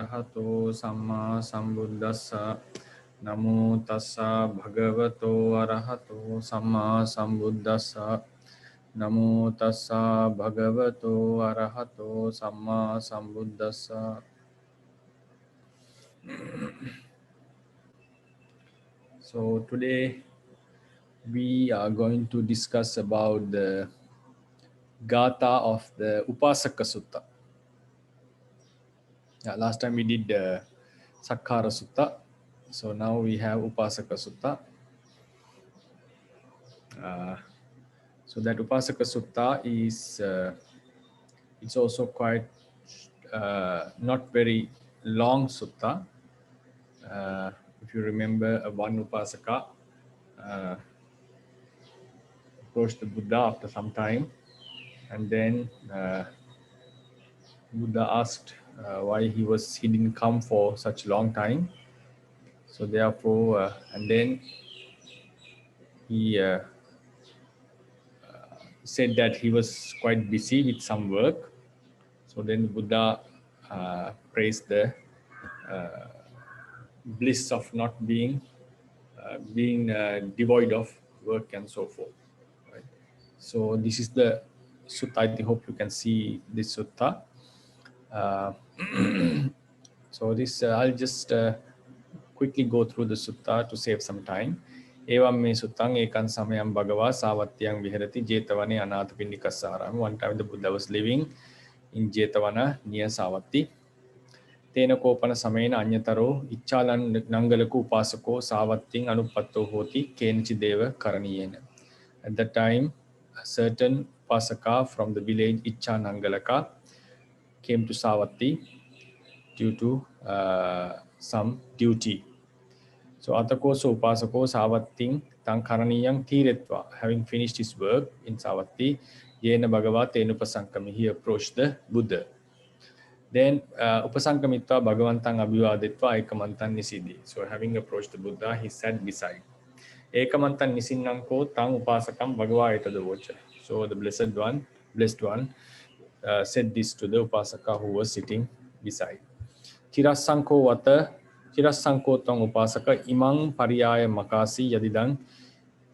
Arahato Samma Sambuddhassa Namo Tassa Bhagavato Arahato Samma Sambuddhassa Namo Tassa Bhagavato Arahato Samma Sambuddhassa. So today we are going to discuss about the Gatha of the Upasaka Sutta. Last time we did the Sakkara Sutta. So now we have Upasaka Sutta. So that Upasaka Sutta is it's also quite not very long sutta. If you remember, one Upasaka approached the Buddha after some time, and then Buddha asked why he didn't come for such long time. So therefore, and then he said that he was quite busy with some work. So then Buddha praised the bliss of not being devoid of work and so forth. Right? So this is the sutta. I hope you can see this sutta. So this I'll just quickly go through the sutta to save some time. Evam me suttang ekan samayam bhagava savatyang viharati jetavane anathapindikasaram. One time the Buddha was living in Jetavana near Savatthi. Tena kopana samena anyataro ichalan nangalaku upasako savatting anupatto hoti kenchi deva karaniyena. At that time, a certain upasaka from the village Ichanangalaka came to Savatthi due to some duty. So Atakoso Upasako Savatting Tankaraniyang Tiretva, having finished his work in Savatthi, Yena Bhagava Tenupasankami, he approached the Buddha. Then Upasankamitva Bhagavantang Abhivaditva Ekamantan Nisidi. So having approached the Buddha, he sat beside. Ekamantan Nisinnanko Tang Upasakam Bhagava Etadavocha. So the blessed one said this to the Upasaka who was sitting beside. Chirasanko Vata Chirasanko Tang Upasaka Imang Pariyaya Makasi Yadidang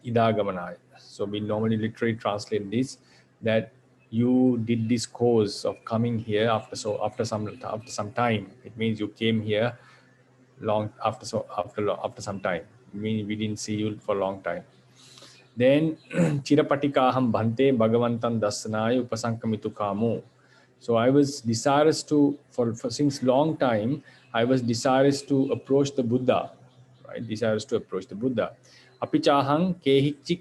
Idagamanai. So we normally literally translate this that you did this course of coming here after some time. It means you came here long after some time. It means we didn't see you for a long time. Then Chirapatikaham Bhante Bhagavantam Dasanaya Upasankamitu Kamo. So I was desirous to, for since long time, I was desirous to approach the Buddha, right? Desirous to approach the Buddha. Apichahang kehichi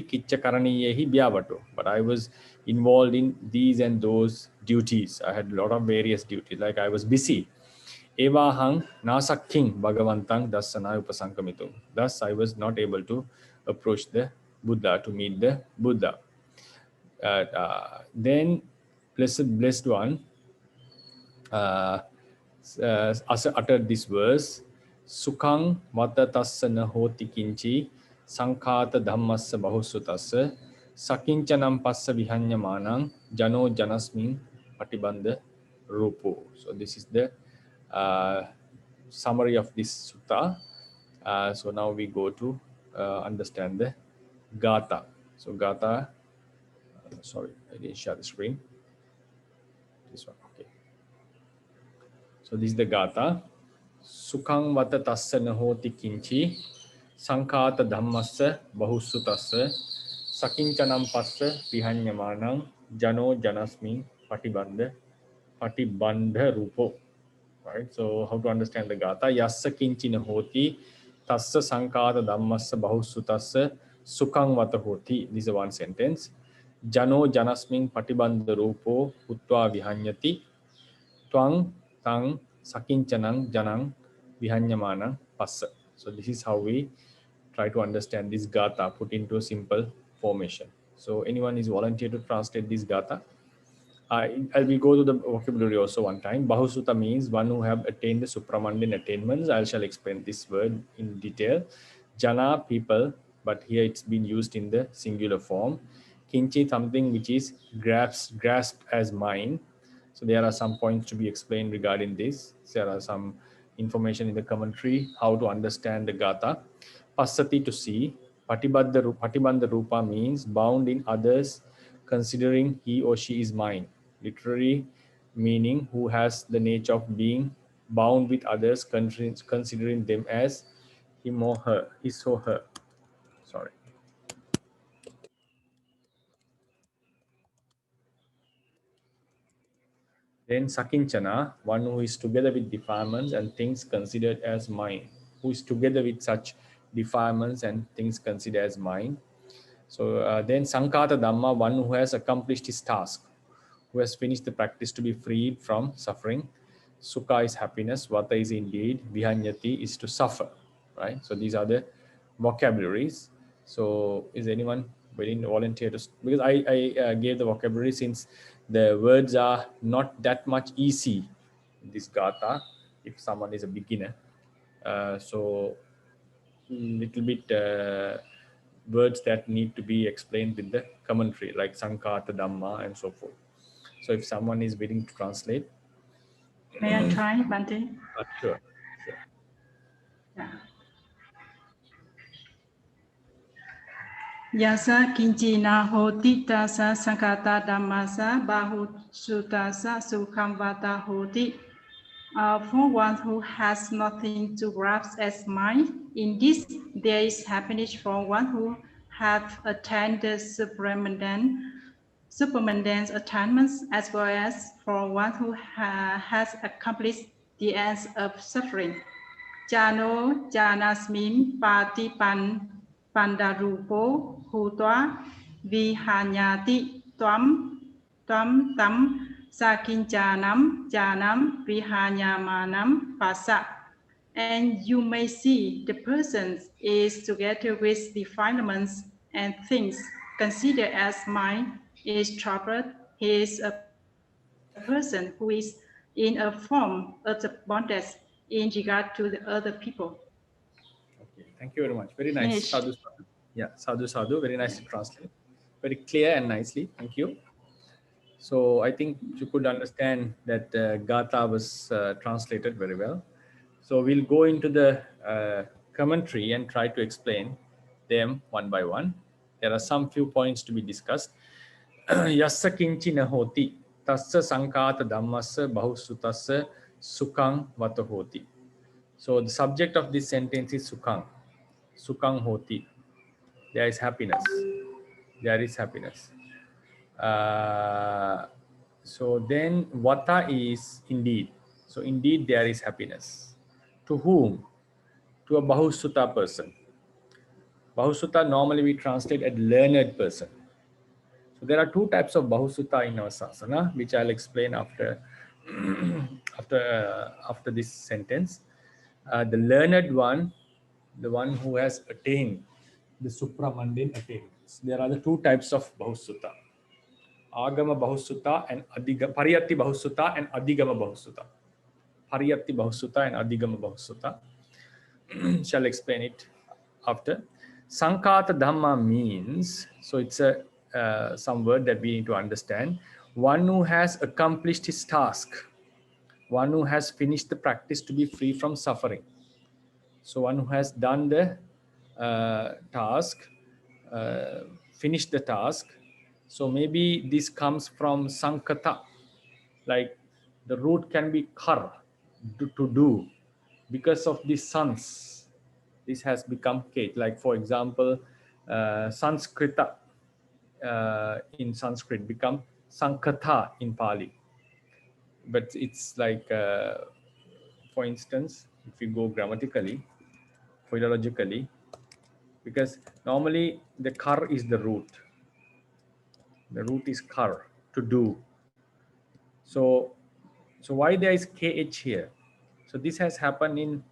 kichakaraniyehi byavato. But I was involved in these and those duties. I had a lot of various duties, like I was busy. Evahang nasakking Bhagavantang dasanaya upasankamitu. Thus I was not able to approach the Buddha, to meet the Buddha. Then blessed one uttered this verse, Sukhang vatatassa nahoti kinchi sankhata dhammassa bahusutassa sakinchanam passa vihanyamanang jano janasmin patibandha rupo. So this is the summary of this sutta. So now we go to understand the Gatha. So Gatha, sorry, I didn't share the screen. This one, okay. So this is the Gatha. Sukhang vata tassa nahoti kinchi sankhata dhammassa bahusutassa sakinchanam passa vihanyamanang jano janasmin patibandha rupo. Right? So how to understand the Gatha? Yassa kinchi nahoti tassa sankhata dhammassa bahusutassa sukhang vata hoti. This is one sentence. Jano janasmin patibandha rupo utva vihanyati twang tang sakinchanang janang vihanyamanang passa. So this is how we try to understand this Gatha put into a simple formation. So anyone is volunteer to translate this Gatha? I will go to the vocabulary also one time. Bahusuta means one who have attained the supramundane attainments. I shall explain this word in detail. Jana, people, but here it's been used in the singular form. Kinchi, something which is grasped as mine. So there are some points to be explained regarding this. There are some information in the commentary how to understand the Gatha. Passati, to see. Patibandha Rupa means bound in others, considering he or she is mine. Literary meaning who has the nature of being bound with others, considering them as him or her, his or her. Sorry. Then Sakinchana, one who is together with defilements and things considered as mine, who is together with such defilements and things considered as mine. So then Sankata Dhamma, one who has accomplished his task, who has finished the practice to be freed from suffering. Sukha is happiness, Vata is indeed, Vihanyati is to suffer, right? So these are the vocabularies. So is anyone willing to volunteer to, because I gave the vocabulary since the words are not that much easy in this Gatha if someone is a beginner. So little bit words that need to be explained with the commentary like Sankata Dhamma and so forth. So if someone is willing to translate. May I try, Bante? Sure. Yeah. Yasa kinchina hoti tasa sankata dhammasa bahu sutasa sukhamvata hoti. For one who has nothing to grasp as mind, in this there is happiness for one who have attained the supermundane attainments, as well as for one who has accomplished the ends of suffering. Jano janasmin pandarupo hutwa vihanyati tvam tam sakinchanam janam vihanyamanam pasa. And you may see the person is together with defilements and things considered as mine is troubled. He is a person who is in a form of the bondage in regard to the other people. Okay, thank you very much. Very nice. Finish. Sadhu, sadhu. Yeah, sadhu, sadhu. Very nice to translate. Very clear and nicely. Thank you. So I think you could understand that Gatha was translated very well. So we'll go into the commentary and try to explain them one by one. There are some few points to be discussed. Yassa kinchi nahoti tassa sankata dhammassa bahusutassa sukang vatahoti. So the subject of this sentence is sukang. Sukang hoti. There is happiness. There is happiness. So then vata is indeed. So indeed there is happiness. To whom? To a bahusutta person. Bahusutta normally we translate as learned person. So there are two types of bahusutta in our sasana, which I'll explain after after this sentence. The learned one, the one who has attained the supramundane attainments. There are the two types of bahusutta. Agama bahusutta and pariyatti bahusutta and adigama bahusutta. Pariyatti bahusutta and adigama bahusutta. Shall explain it after. Sankata Dhamma means, so it's a some word that we need to understand. One who has accomplished his task, one who has finished the practice to be free from suffering. So one who has done the task, finished the task. So maybe this comes from Sankata, like the root can be kar, to do. Because of the sons, this has become Kate. Like for example, Sanskrita in Sanskrit become Sankatha in Pali. But it's like, for instance, if you go grammatically, philologically, because normally the kar is the root. The root is kar, to do. So why there is kh here? So this has happened in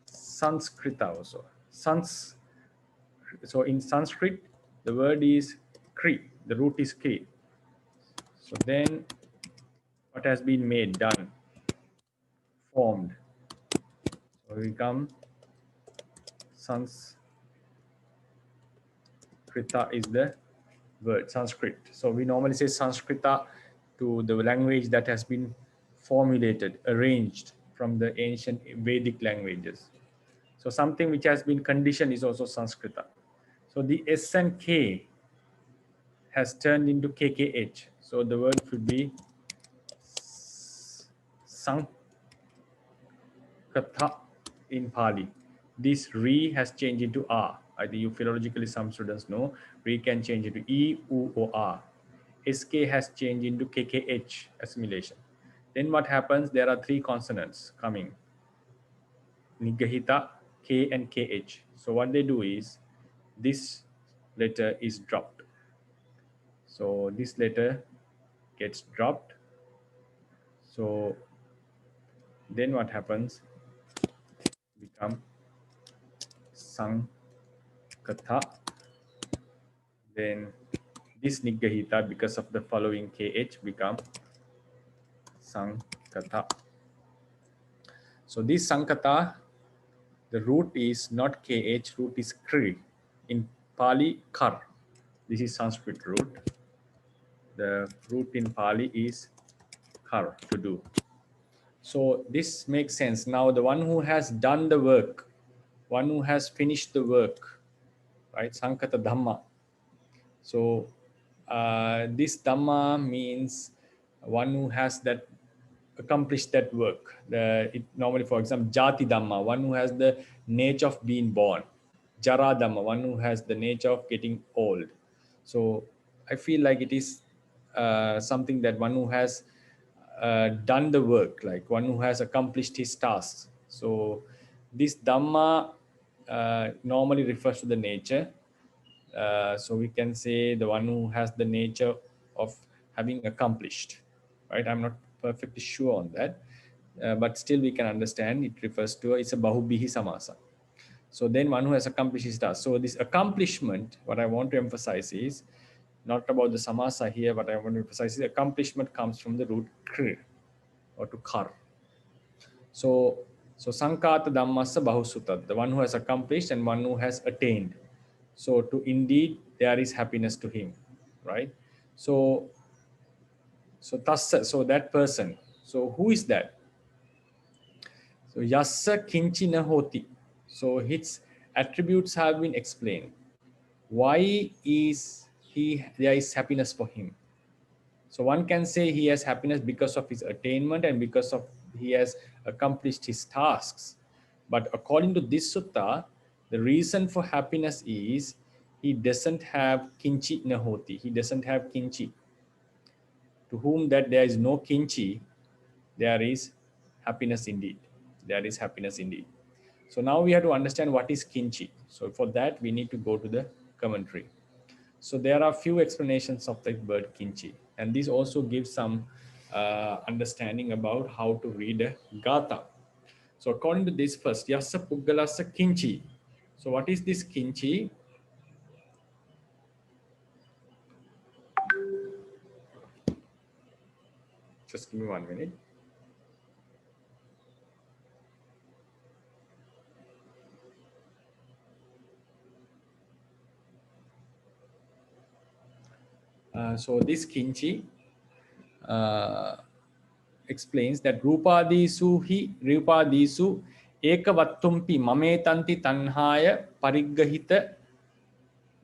Sanskrita also. So in Sanskrit, the word is kri. The root is kri. So then what has been made, done, formed? So we come Sanskrita is the word, Sanskrit. So we normally say Sanskrita to the language that has been formulated, arranged from the ancient Vedic languages. So something which has been conditioned is also Sanskrita. So the S and K has turned into KKH. So the word should be Sankatha in Pali. This Re has changed into R. I think you philologically, some students know, Re can change into E, U, or R. SK has changed into KKH, assimilation. Then what happens? There are three consonants coming. Nigahita, K and KH. So what they do is, this letter is dropped. So this letter gets dropped. So then what happens? Become Sankatha. Then this Nigahita, because of the following KH, become Sankatha. So this Sankatha, the root is not KH, root is Kri. In Pali, Kar. This is Sanskrit root. The root in Pali is Kar, to do. So this makes sense. Now the one who has done the work, one who has finished the work, right? Sankata Dhamma. So this Dhamma means one who has that accomplished that work. Normally, for example, Jati Dhamma, one who has the nature of being born. Jara Dhamma, one who has the nature of getting old. So I feel like it is something that one who has done the work, like one who has accomplished his tasks. So this Dhamma normally refers to the nature. So we can say the one who has the nature of having accomplished, right? I'm not perfectly sure on that, but still we can understand it refers to, it's a Bahubihi Samasa. So then one who has accomplished his task. So this accomplishment, what I want to emphasize is not about the Samasa here. What I want to emphasize is accomplishment comes from the root Kr or to Kar. So Sankata Dhammasa Bahusutta, the one who has accomplished and one who has attained. So to indeed there is happiness to him, right? So that person. So who is that? So Yassa Kinchi Nahoti. So his attributes have been explained. Why is there is happiness for him? So one can say he has happiness because of his attainment and because of he has accomplished his tasks. But according to this sutta, the reason for happiness is he doesn't have kinchi nahoti. He doesn't have kinchi. To whom that there is no kinchi, there is happiness indeed. There is happiness indeed. So now we have to understand what is kinchi. So for that, we need to go to the commentary. So there are few explanations of the word kinchi, and this also gives some understanding about how to read a gatha. So according to this first, yassa puggalassa kinchi. So what is this kinchi? Just give me 1 minute. So this kinchi explains that rupadisu ekavattumpi mametanti tanhaya pariggahita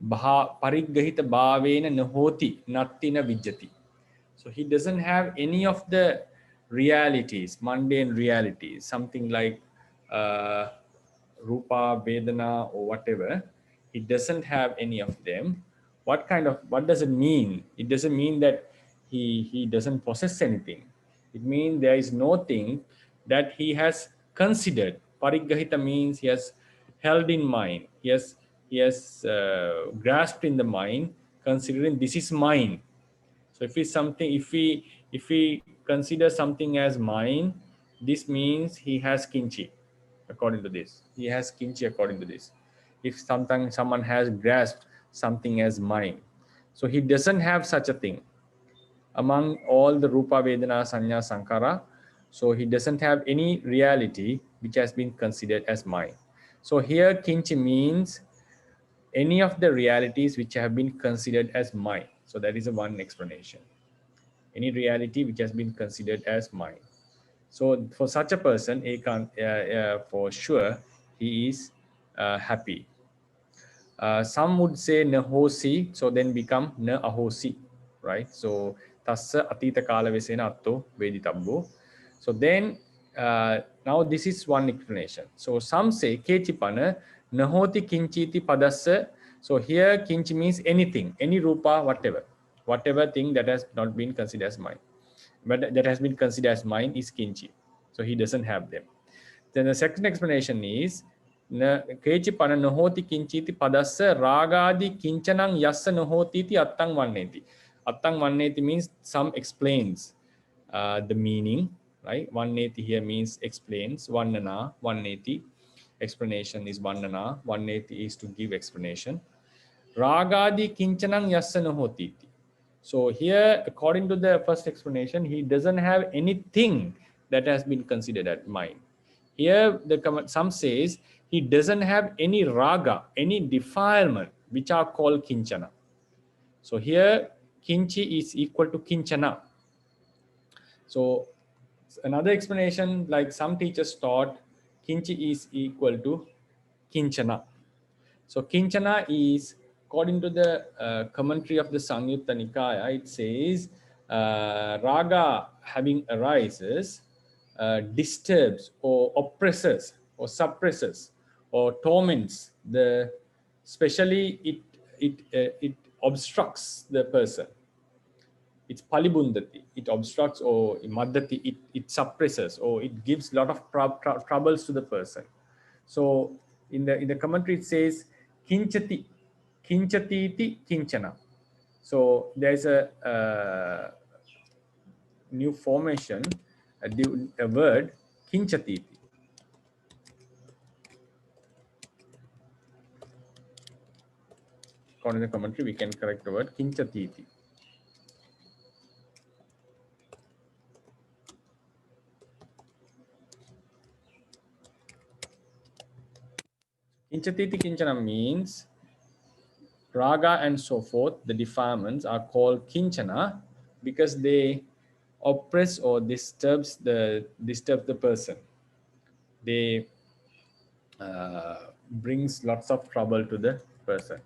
bhavena nahoti nattina vijjati. So he doesn't have any of the realities, mundane realities, something like rupa, vedana, or whatever. He doesn't have any of them. What does it mean? It doesn't mean that he doesn't possess anything. It means there is no thing that he has considered. Pariggahita means he has held in mind. He has grasped in the mind, considering this is mine. So if we consider something as mine, this means he has kinchi. According to this, he has kinchi. According to this, if sometimes someone has grasped something as mine, so he doesn't have such a thing among all the rupa, vedana, sanya, sankara. So he doesn't have any reality which has been considered as mine. So here kinchi means any of the realities which have been considered as mine. So that is one explanation. any reality which has been considered as mind. So for such a person, for sure, he is happy. Some would say nahosi, so then become na ahosi, right? So tassa atita kala vesena atto veditabbo. So then now this is one explanation. So some say kechipana nahoti kinchiti padassa. So here kinchi means anything, any rupa, whatever thing that has not been considered as mind, but that has been considered as mind is kinchi. So he doesn't have them. Then the second explanation is kechi pana nahoti kinchiti padassa ragadi kinchanang yassa nahoti ti attang vanneti. Attang vanneti means some explains the meaning, right? Vanneti here means explains. Vannana, vanneti. Explanation is vannana. Vanneti is to give explanation. Ragadi kinchanang yassa nahoti ti. So here, according to the first explanation, he doesn't have anything that has been considered as mind. Here, some says he doesn't have any raga, any defilement, which are called kinchana. So here, kinchi is equal to kinchana. So another explanation, like some teachers taught, kinchi is equal to kinchana. So kinchana is, according to the commentary of the Samyutta Nikaya, it says raga having arises disturbs or oppresses or suppresses or torments the, especially it obstructs the person. It's palibundati, it obstructs, or maddati, it suppresses, or it gives a lot of troubles to the person. So in the commentary it says kinchati iti kinchana. So there's a new formation, a word kinchati iti. According to the commentary, we can correct the word kinchati iti. Kinchati iti kinchana means raga and so forth, the defilements are called kinchana because they oppress or disturb the person. They brings lots of trouble to the person.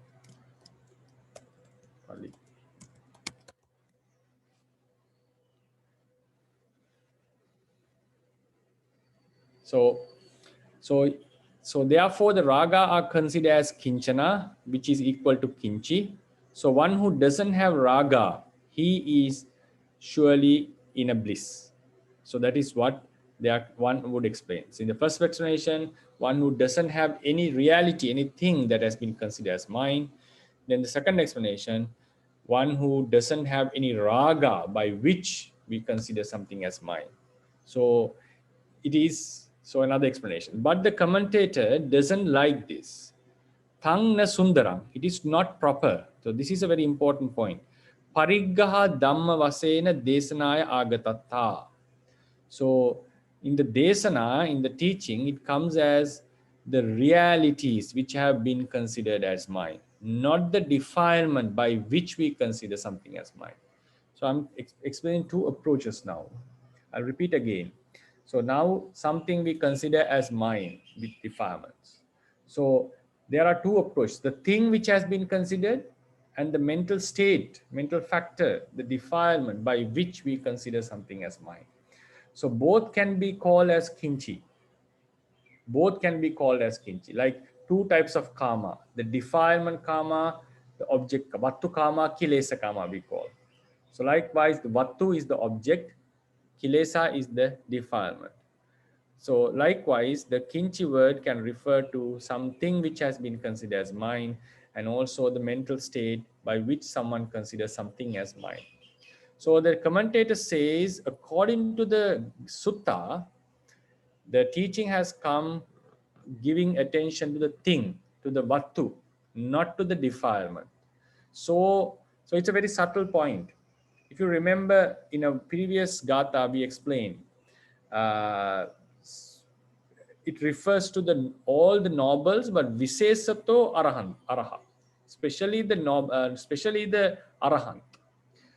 So therefore the raga are considered as kinchana, which is equal to kinchi. So one who doesn't have raga, he is surely in a bliss. So that is what one would explain. So in the first explanation, one who doesn't have any reality, anything that has been considered as mind. Then the second explanation, one who doesn't have any raga by which we consider something as mind. So it is, so another explanation. But the commentator doesn't like this. Tang na sundaram, it is not proper. So this is a very important point. Pariggaha dhamma vasena desanaya agatatta. So in the desana, in the teaching, it comes as the realities which have been considered as mind, not the defilement by which we consider something as mind. So I'm explaining two approaches now. I'll repeat again. So now something we consider as mind with defilements. So there are two approaches, the thing which has been considered and the mental state, mental factor, the defilement by which we consider something as mind. So both can be called as kinchi. Both can be called as kinchi, like two types of karma, the defilement karma, the object, vattu karma, kilesa karma we call. So likewise, the vattu is the object, kilesa is the defilement. So likewise, the kinchi word can refer to something which has been considered as mind, and also the mental state by which someone considers something as mind. So the commentator says, according to the sutta, the teaching has come giving attention to the thing, to the vattu, not to the defilement. So it's a very subtle point. If you remember, in a previous gatha, we explained, it refers to all the nobles, but visesato araha, especially the arahant.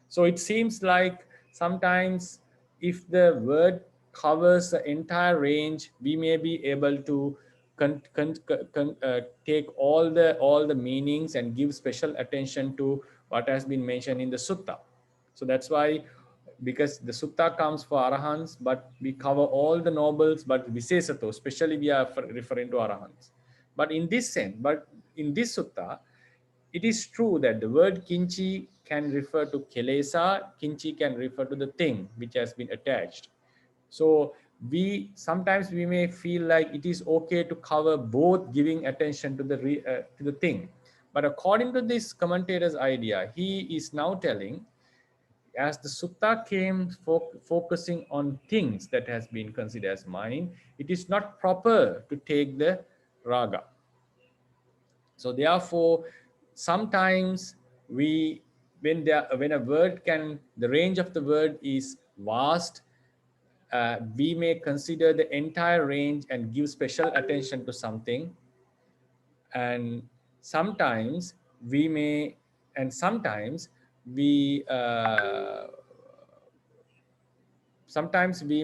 So it seems like sometimes if the word covers the entire range, we may be able to take all the meanings and give special attention to what has been mentioned in the sutta. So that's why, because the sutta comes for arahants, but we cover all the nobles, but visesato, especially we are referring to arahants. But in this sense, but in this sutta, it is true that the word kinchi can refer to kelesa, kinchi can refer to the thing which has been attached. So we sometimes we may feel like it is okay to cover both, giving attention to the thing. But according to this commentator's idea, he is now telling, as the sutta came focusing on things that has been considered as mind, it is not proper to take the raga. So therefore, sometimes when a word can, the range of the word is vast, we may consider the entire range and give special attention to something. And sometimes we may, and sometimes we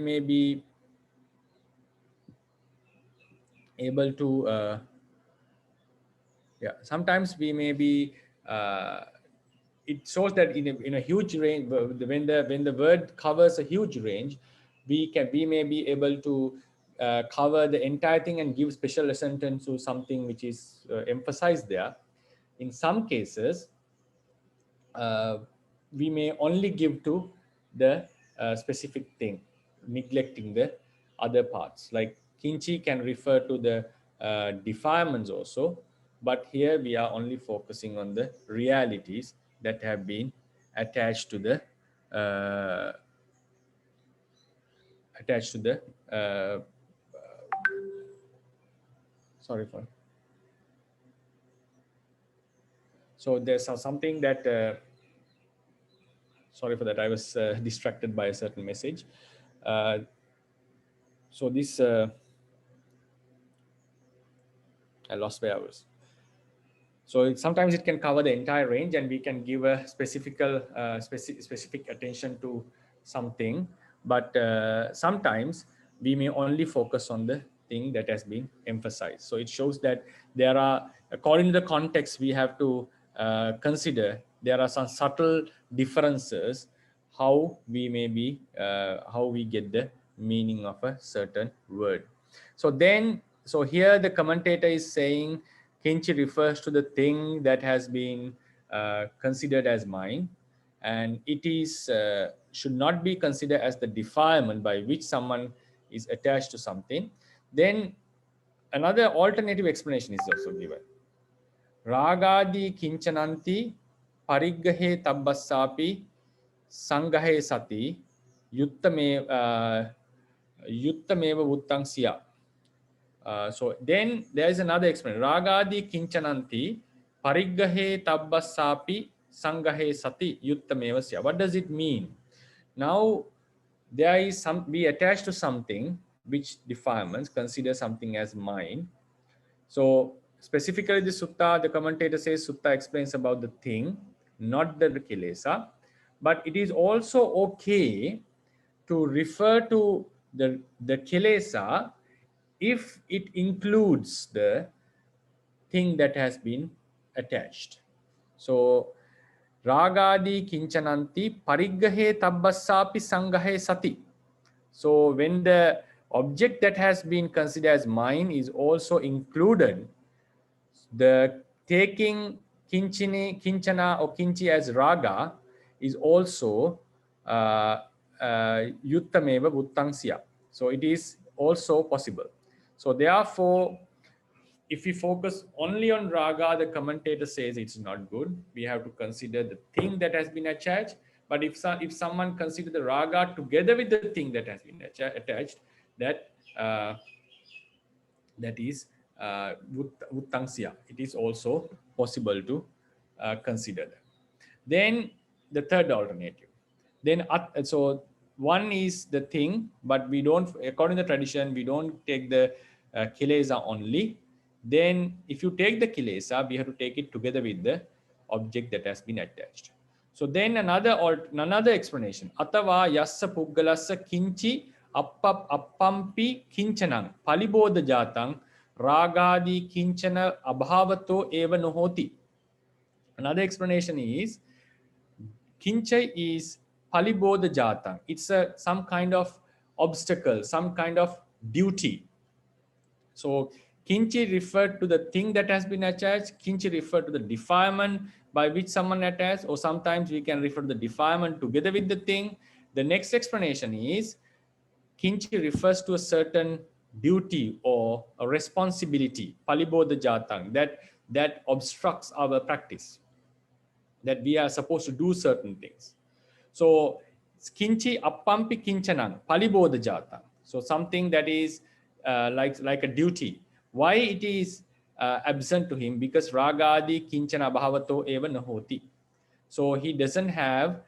may be able to sometimes we may be it shows that in a huge range, when the word covers a huge range, we may be able to cover the entire thing and give special attention to something which is emphasized there. In some cases, uh, we may only give to the specific thing, neglecting the other parts. Like kinchi can refer to the defilements also, but here we are only focusing on the realities that have been attached to the uh, attached to the sorry for so there's something that sorry for that, I was distracted by a certain message. uh, so this I lost where I was. So sometimes it can cover the entire range, and we can give a specific attention to something. But sometimes we may only focus on the thing that has been emphasized. So it shows that there are, according to the context, we have to consider there are some subtle differences how we may be how we get the meaning of a certain word. So here the commentator is saying kinchi refers to the thing that has been considered as mine, and it is should not be considered as the defilement by which someone is attached to something. Then another alternative explanation is also given. Ragadi kinchananti pariggahe tabbassapi sangahe sati yuttameva vuttang siya. So then there is another explanation. Ragadi kinchananti pariggahe tabbassapi sangahe sati yuttameva siya. What does it mean? Now there is some, we attach to something which defilements, consider something as mine. So specifically the sutta, the commentator says sutta explains about the thing, not the kilesa. But it is also okay to refer to the kilesa if it includes the thing that has been attached. So ragadi kinchananti pariggahe tabbassapi sangahe sati. So when the object that has been considered as mine is also included, the taking kinchana or kinchi as raga is also yuttameva vuttangsya. So it is also possible. So therefore, if we focus only on raga, the commentator says it's not good. We have to consider the thing that has been attached. But if someone consider the raga together with the thing that has been attached, that that is vuttangsya. It is also possible to consider that. Then the third alternative. Then so one is the thing, but we don't, according to the tradition, we don't take the kilesa only. Then if you take the kilesa, we have to take it together with the object that has been attached. So then another explanation. Atava yassa puggalassa kinchi appampi kinchanang palibodha jatang ragadi kinchana abhavato eva nohoti. Another explanation is kincha is palibodha jatang. It's some kind of obstacle, some kind of duty. So kinchi referred to the thing that has been attached. Kinchi referred to the defilement by which someone attached, or sometimes we can refer to the defilement together with the thing. The next explanation is kinchi refers to a certain duty or a responsibility, palibodha jatang, that obstructs our practice, that we are supposed to do certain things. So kinchi appampi kinchanang palibodha jatang. So something that is like a duty. Why it is absent to him? Because ragadi kinchana bhavato eva nahoti. So he doesn't have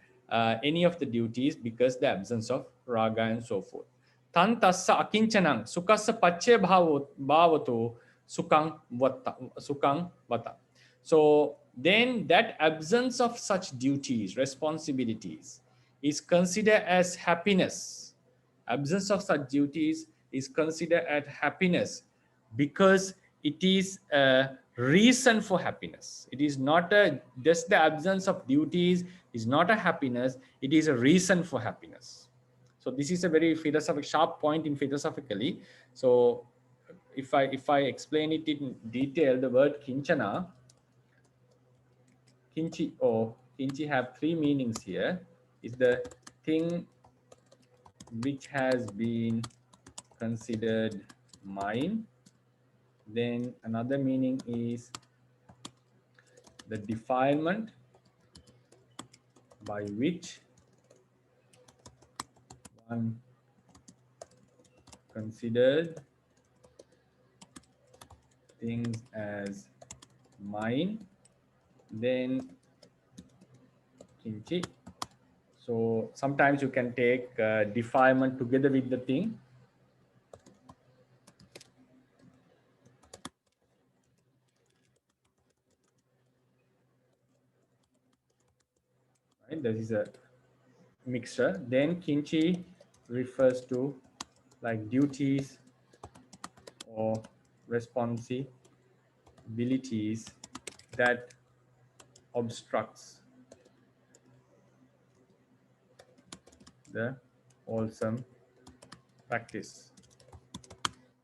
any of the duties because the absence of raga and so forth. Tan tassa akinchanang sukassa pache bhavato sukang vata. So then that absence of such duties, responsibilities is considered as happiness. Absence of such duties is considered as happiness because it is a reason for happiness. It is not just the absence of duties is not a happiness, it is a reason for happiness. So this is a very sharp point in philosophically. So if I explain it in detail, the word kinchana, kinchi or kinchi have three meanings here. Is the thing which has been considered mine. Then another meaning is the defilement by which one considered things as mine. Then kinchi. So sometimes you can take defilement together with the thing. Right? This is a mixture. Then kinchi refers to like duties or responsibilities that obstructs the wholesome practice.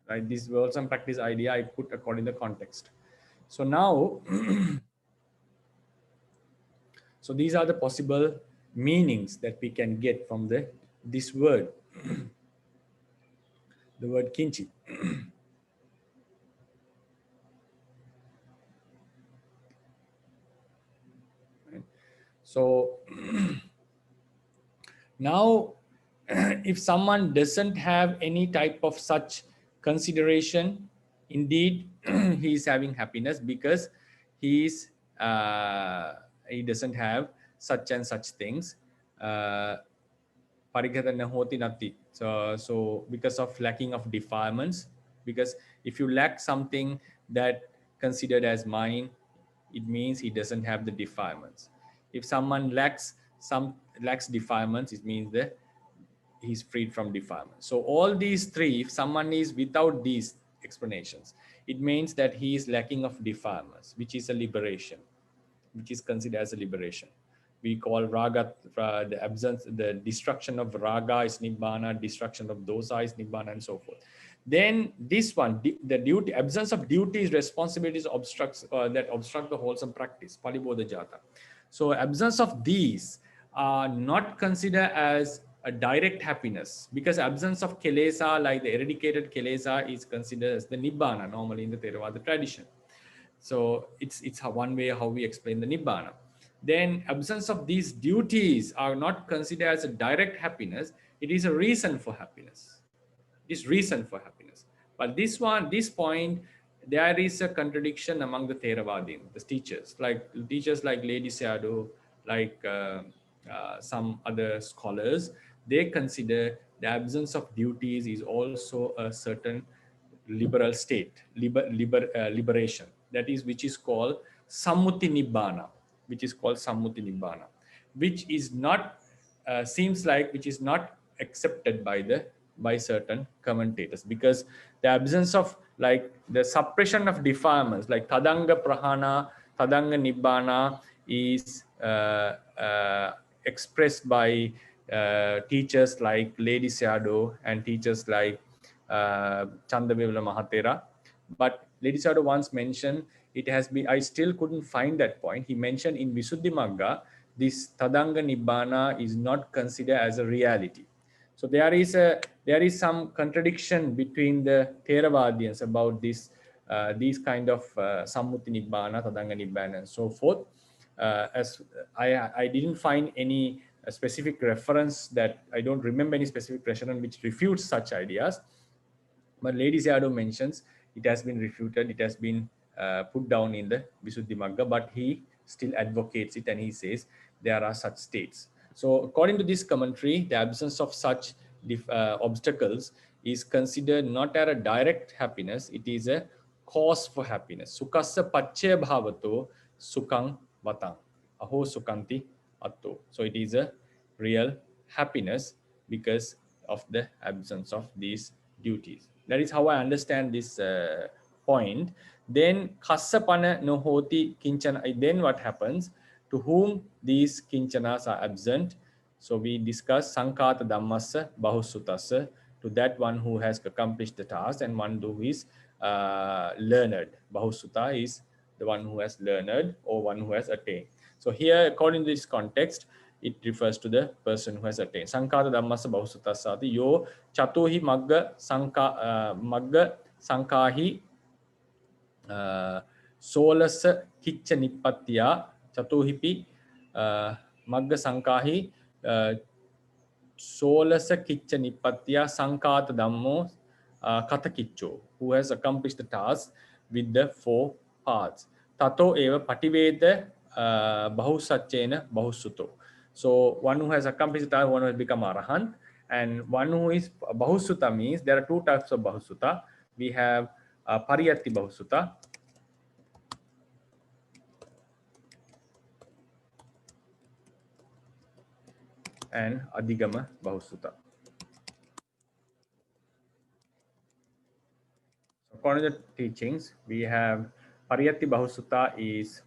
Right? This wholesome practice idea I put according to the context. So now, so these are the possible meanings that we can get from this word, the word kinchi. Right? So now, if someone doesn't have any type of such consideration, indeed he is having happiness because he doesn't have such and such things. So because of lacking of defilements, because if you lack something that considered as mine, it means he doesn't have the defilements. If someone lacks defilements, it means that he's freed from defilement. So all these three, if someone is without these explanations, it means that he is lacking of defilements, which is a liberation, which is considered as a liberation. We call raga, the absence, the destruction of raga is nibbana, destruction of dosa is nibbana, and so forth. Then this one, the duty, absence of duties, responsibilities that obstruct the wholesome practice, palibodha jata. So absence of these are not considered as a direct happiness, because absence of kilesa, like the eradicated kilesa, is considered as the nibbana normally in the Theravada tradition. So it's one way how we explain the nibbana. Then absence of these duties are not considered as a direct happiness. It is a reason for happiness. It is reason for happiness. But this point, there is a contradiction among the Theravadin, the teachers like Lady Sayadaw, like some other scholars. They consider the absence of duties is also a certain liberal state, liberation. That is, which is called Sammuti Nibbana, which is not seems like which is not accepted by certain commentators, because the absence of, like, the suppression of defilements like tadanga prahana, tadanga nibbana is expressed by teachers like Lady Sayadaw and teachers like Chandavivula Mahatera. But Lady Sayadaw once mentioned, it has been, I still couldn't find that point. He mentioned in Visuddhimagga, this Tadanga Nibbana is not considered as a reality. So there is some contradiction between the Theravadians about this, these kind of Sammuti Nibbana, Tadanga Nibbana, and so forth. As I didn't find any specific reference, that I don't remember any specific precedent which refutes such ideas. But Lady Sayadaw mentions it has been refuted, it has been put down in the Visuddhimagga, but he still advocates it and he says there are such states. So according to this commentary, the absence of such obstacles is considered not as a direct happiness, it is a cause for happiness. Sukassa pacchaya bhavato sukang vatang. Aho sukanti atto. So it is a real happiness because of the absence of these duties. That is how I understand this point. Then kassapana nohoti kinchana. Then what happens? To whom these kinchanas are absent? So we discuss sankata dhammassa bahusutassa, to that one who has accomplished the task, and one who is learned. Bahusuta is the one who has learned or one who has attained. So here, according to this context, it refers to the person who has attained. Sankata dhammassa bahusutassati yo chatohi magga sankahi solasa kicca nippattiya chatohipi magga sankahi solasa kicca nippattiya sankata dhammo katakiccho, who has accomplished the task with the 4 paths. Tato eva pativeda bahusachena bahusuto. So one who has accomplished the task, one who has become arahant, and one who is bahusuta means there are 2 types of bahusuta. We have pariyatti bahusuta and adhigama bahusuta. According to the teachings, we have pariyatti bahusuta is,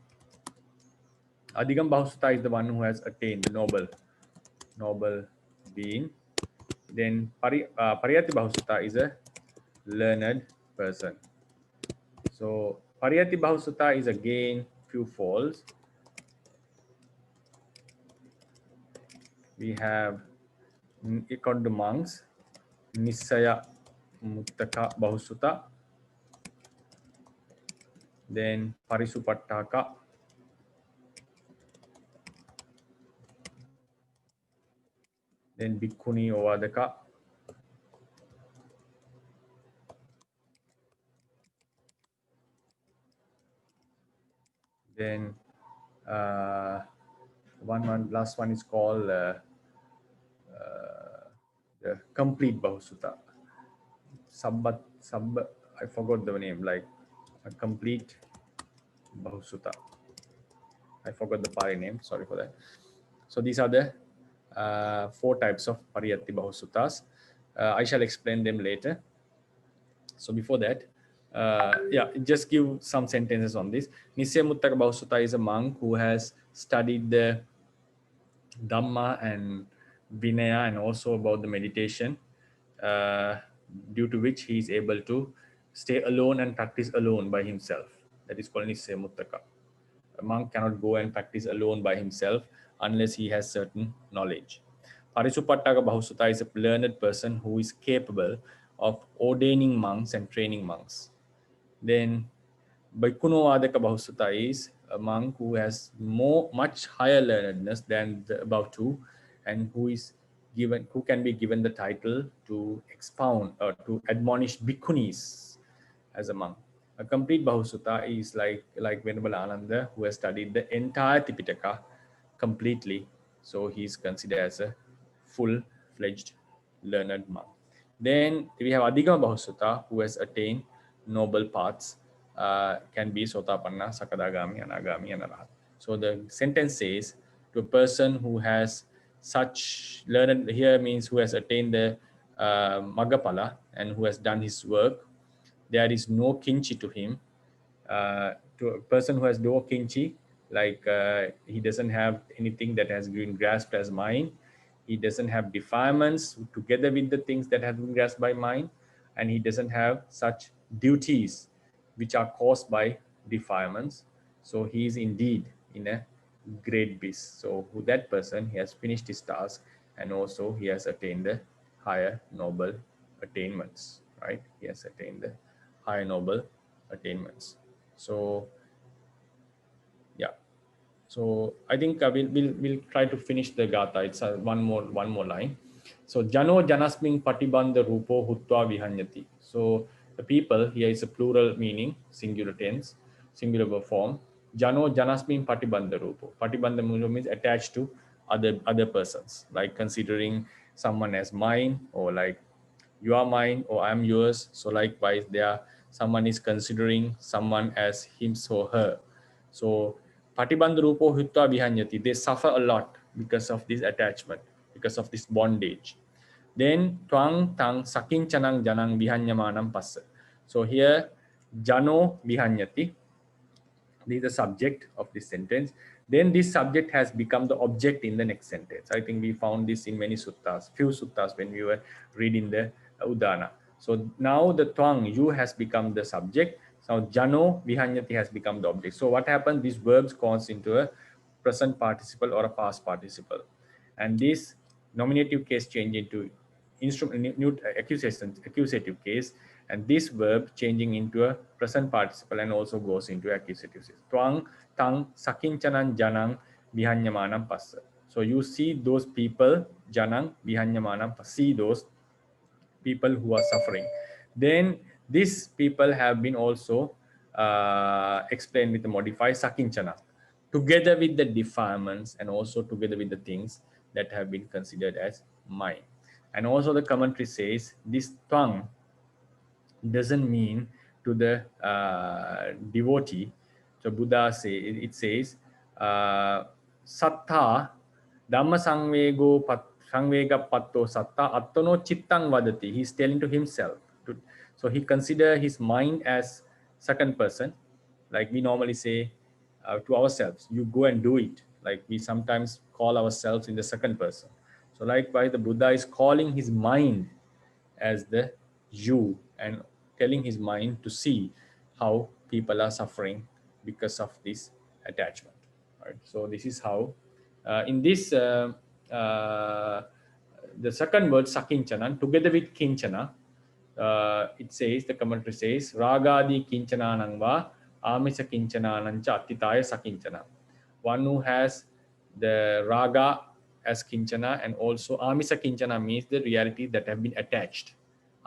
adhigam bahusuta is the one who has attained the noble being. Then pariyatti bahusuta is a learned person. So pariyatti bahusuta is again few folds. We have, according to monks, Nissaya Muttaka Bahusuta, then Parisupattaka, then Bhikkhuni Ovadaka, then last one is called the complete Bahusuta. I forgot the name, like a complete Bahusuta. I forgot the Pali name, sorry for that. So these are the 4 types of Pariyatti Bahusutas. I shall explain them later. So before that, just give some sentences on this. Nissaya Muttaka Bahusuta is a monk who has studied the Dhamma and Vinaya and also about the meditation, due to which he is able to stay alone and practice alone by himself. That is called Nissaya Muttaka. A monk cannot go and practice alone by himself unless he has certain knowledge. Parisupattaka Bahusuta is a learned person who is capable of ordaining monks and training monks. Then Bhikkhunovadaka Bahusuta is a monk who has much higher learnedness than the above 2, and who can be given the title to expound or to admonish bhikkhunis as a monk. A complete Bahusuta is like Venerable Ananda, who has studied the entire Tipitaka completely. So he is considered as a full-fledged learned monk. Then we have Adhigama Bahusuta, who has attained noble paths, can be Sotapanna, Sakadagami, Anagami, and Arahat. So the sentence says, to a person who has such learned, here means who has attained the Magapala and who has done his work. There is no kinchi to him. To a person who has no kinchi, like he doesn't have anything that has been grasped as mind. He doesn't have defilements together with the things that have been grasped by mind, and he doesn't have such duties which are caused by defilements. So he is indeed in a great bliss. So who that person, he has finished his task, and also he has attained the higher noble attainments, right? He has attained the higher noble attainments. So yeah, so I think we'll try to finish the Gatha. It's one more line. So Jano Janasming Patibanda Rupo Hutva Vihanyati. So the people here is a plural meaning, singular tense, singular verb form. Jano Janasming Patibanda Rupo. Patibanda means attached to other persons, like considering someone as mine, or like you are mine or I'm yours. So likewise, there someone is considering someone as him or her. So Patibandha Rupo Hutva Vihanyati, they suffer a lot because of this attachment, because of this bondage. Then Twang Tang Sakinchanang Janang Vihanyamanam Passa. So here Jano Vihanyati, this is the subject of this sentence. Then this subject has become the object in the next sentence. I think we found this in many suttas, few suttas when we were reading the Udana. So now the Twang, you, has become the subject. So Jano Vihanyati has become the object. So what happens? These verbs const into a present participle or a past participle. And this nominative case change into accusative case, and this verb changing into a present participle and also goes into accusative case. Twang tang sakinchanan janang vihanyamanam passa. So you see those people, janang vihanyamanam, see those people who are suffering. Then these people have been also explained with the modified sakinchana, together with the defilements and also together with the things that have been considered as mind. And also the commentary says this tongue doesn't mean to the devotee. So Buddha says, sattha dhamma sangvega patto satta attono chittang vadati. He's telling to himself. So he consider his mind as second person, like we normally say to ourselves, you go and do it. Like we sometimes call ourselves in the second person. So likewise, the Buddha is calling his mind as the you and telling his mind to see how people are suffering because of this attachment. Right? So this is how in this the second word sakinchana together with kinchana, it says, the commentary says, ragadi kinchananangva amisa kinchananancha atitaya sakinchana. One who has the raga as kinchana and also amisa kinchana means the reality that have been attached.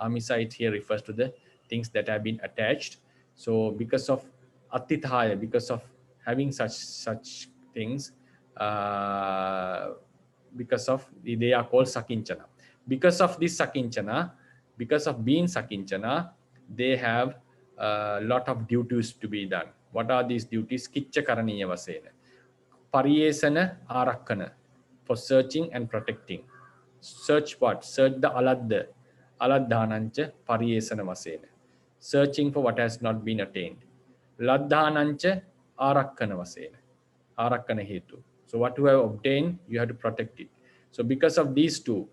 Amisa, it here refers to the things that have been attached. So because of atithaya, because of having such things, because of they are called sakinchana. Because of this sakinchana, because of being sakinchana, they have a lot of duties to be done. What are these duties? Kiccha karaniya vasena. Pariyesana arakkana, for searching and protecting. Search what? Search the aladda. Aladhanancha pariyesana vasena. Searching for what has not been attained. Laddhanancha arakkana vasena. Arakkana hetu. So what you have obtained, you have to protect it. So because of these two,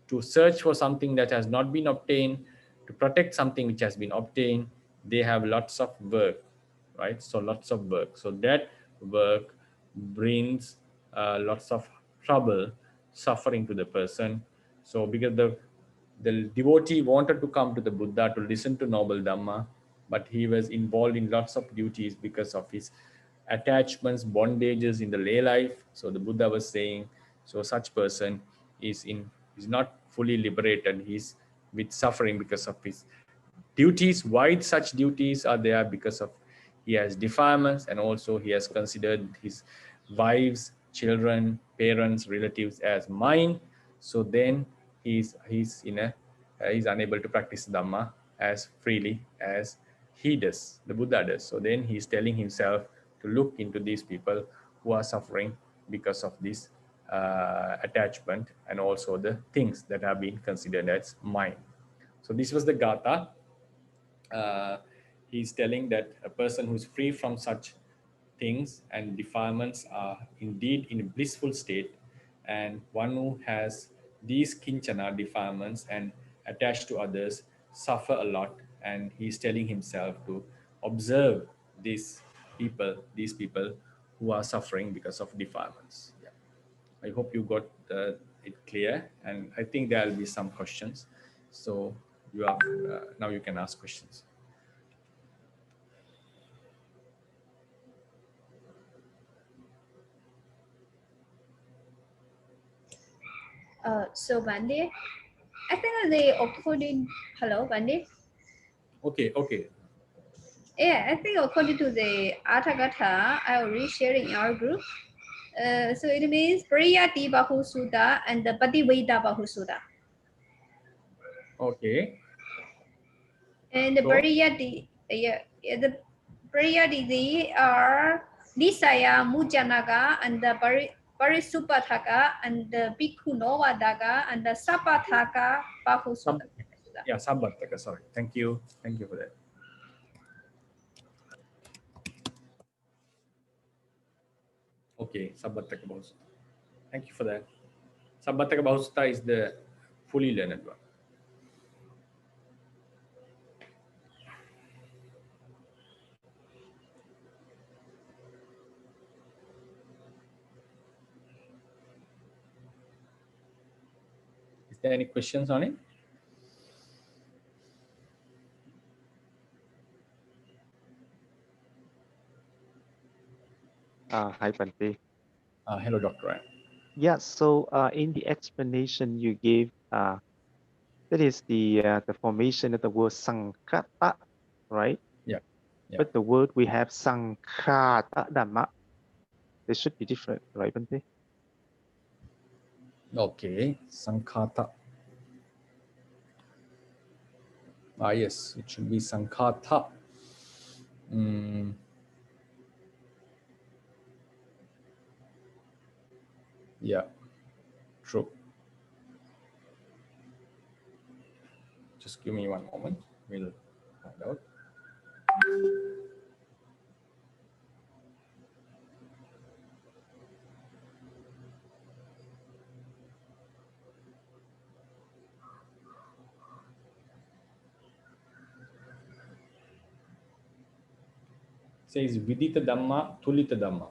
to search for something that has not been obtained, to protect something which has been obtained, they have lots of work, right? So lots of work. So that work brings lots of trouble, suffering to the person. So because the devotee wanted to come to the Buddha to listen to noble Dhamma, but he was involved in lots of duties because of his attachments, bondages in the lay life. So the Buddha was saying, so such person is not fully liberated. He's with suffering because of his duties. Why such duties are there? Because of he has defilements and also he has considered his wives, children, parents, relatives as mine. So then he's unable to practice Dhamma as freely as he does, the Buddha does. So then he's telling himself to look into these people who are suffering because of this attachment and also the things that have been considered as mine. So this was the Gatha. He's telling that a person who is free from such things and defilements are indeed in a blissful state, and one who has these kinchana defilements and attached to others suffer a lot, and he's telling himself to observe these people who are suffering because of defilements. Yeah. I hope you got it clear, and I think there will be some questions. So you have now you can ask questions. So Bande, I think they according. Hello, Bande. Okay. Yeah, I think according to the Athagatha, I already shared in our group. So it means Pariyati Bahu Sutta and the Pativaita Bahu Sutta. Okay. And the So, Pariyati, the Pariyati, they are Nisaya Mujanaga and the Parisupataka and the Bhikkhu Novadaga and the Sapataka Bahu Sutta. yeah, Sabbataka, sorry. Thank you for that. Okay, Sabbataka Bahusutta. Thank you for that. Sabbataka Bahusutta is the fully learned one. Is there any questions on it? Hi, Bante. Hello, Dr. Ryan. Yeah, so in the explanation you gave, that is the formation of the word Sankata, right? Yeah. But the word we have Sankhata Dhamma, they should be different, right, Bante? Okay, Sankhata. Yes, it should be Sankhata. Yeah, true. Just give me one moment. We'll find out. Says Vidita Dhamma, Tulita Dhamma.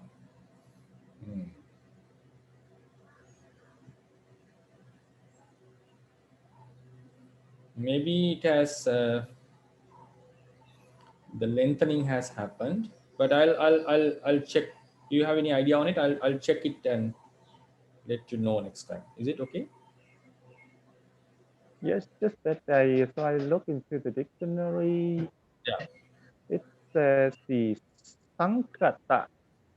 Maybe it has the lengthening has happened, but I'll check. Do you have any idea on it? I'll check it and let you know next time. Is it okay? Yes, just that I look into the dictionary. Yeah. It says the Sankata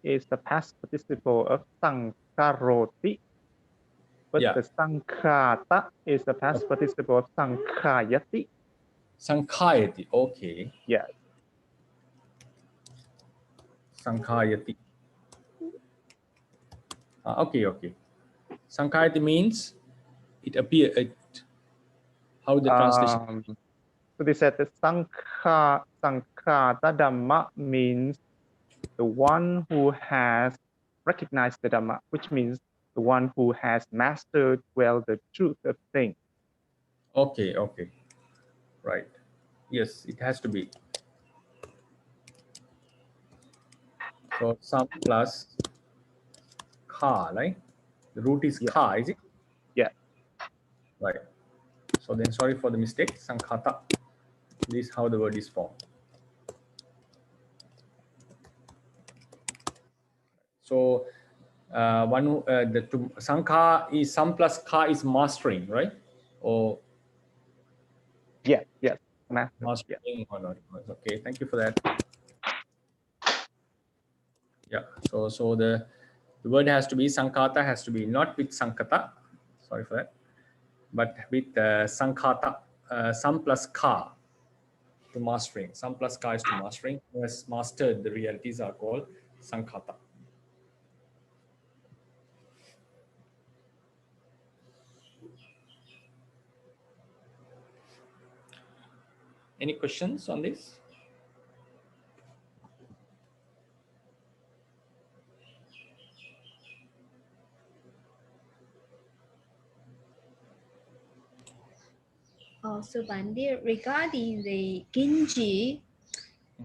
is the past participle of Sankaroti, but Yeah. the Sankhata is the past participle of Sankhayati. Sankhayati. Okay. Yeah. Sankhayati. Okay. Sankhayati means it appear. How the translation? So they said the Sankhata Dhamma means the one who has recognized the Dhamma, which means the one who has mastered well the truth of things. Okay. Right. Yes, it has to be. So sam plus ka, right? The root is ka, is it? Yeah. Right. So then, sorry for the mistake. Sankhata. This is how the word is formed. So the sankha is sam plus ka is mastering, right? Or yes, mastering. Yeah. Or not. Okay, thank you for that. Yeah. So the word has to be sankhata, has to be not with sankata. Sorry for that, but with sankhata. Sam plus ka to mastering. Sam plus ka is to mastering. Who has mastered the realities are called sankhata. Any questions on this? So Bandi, regarding the Genji,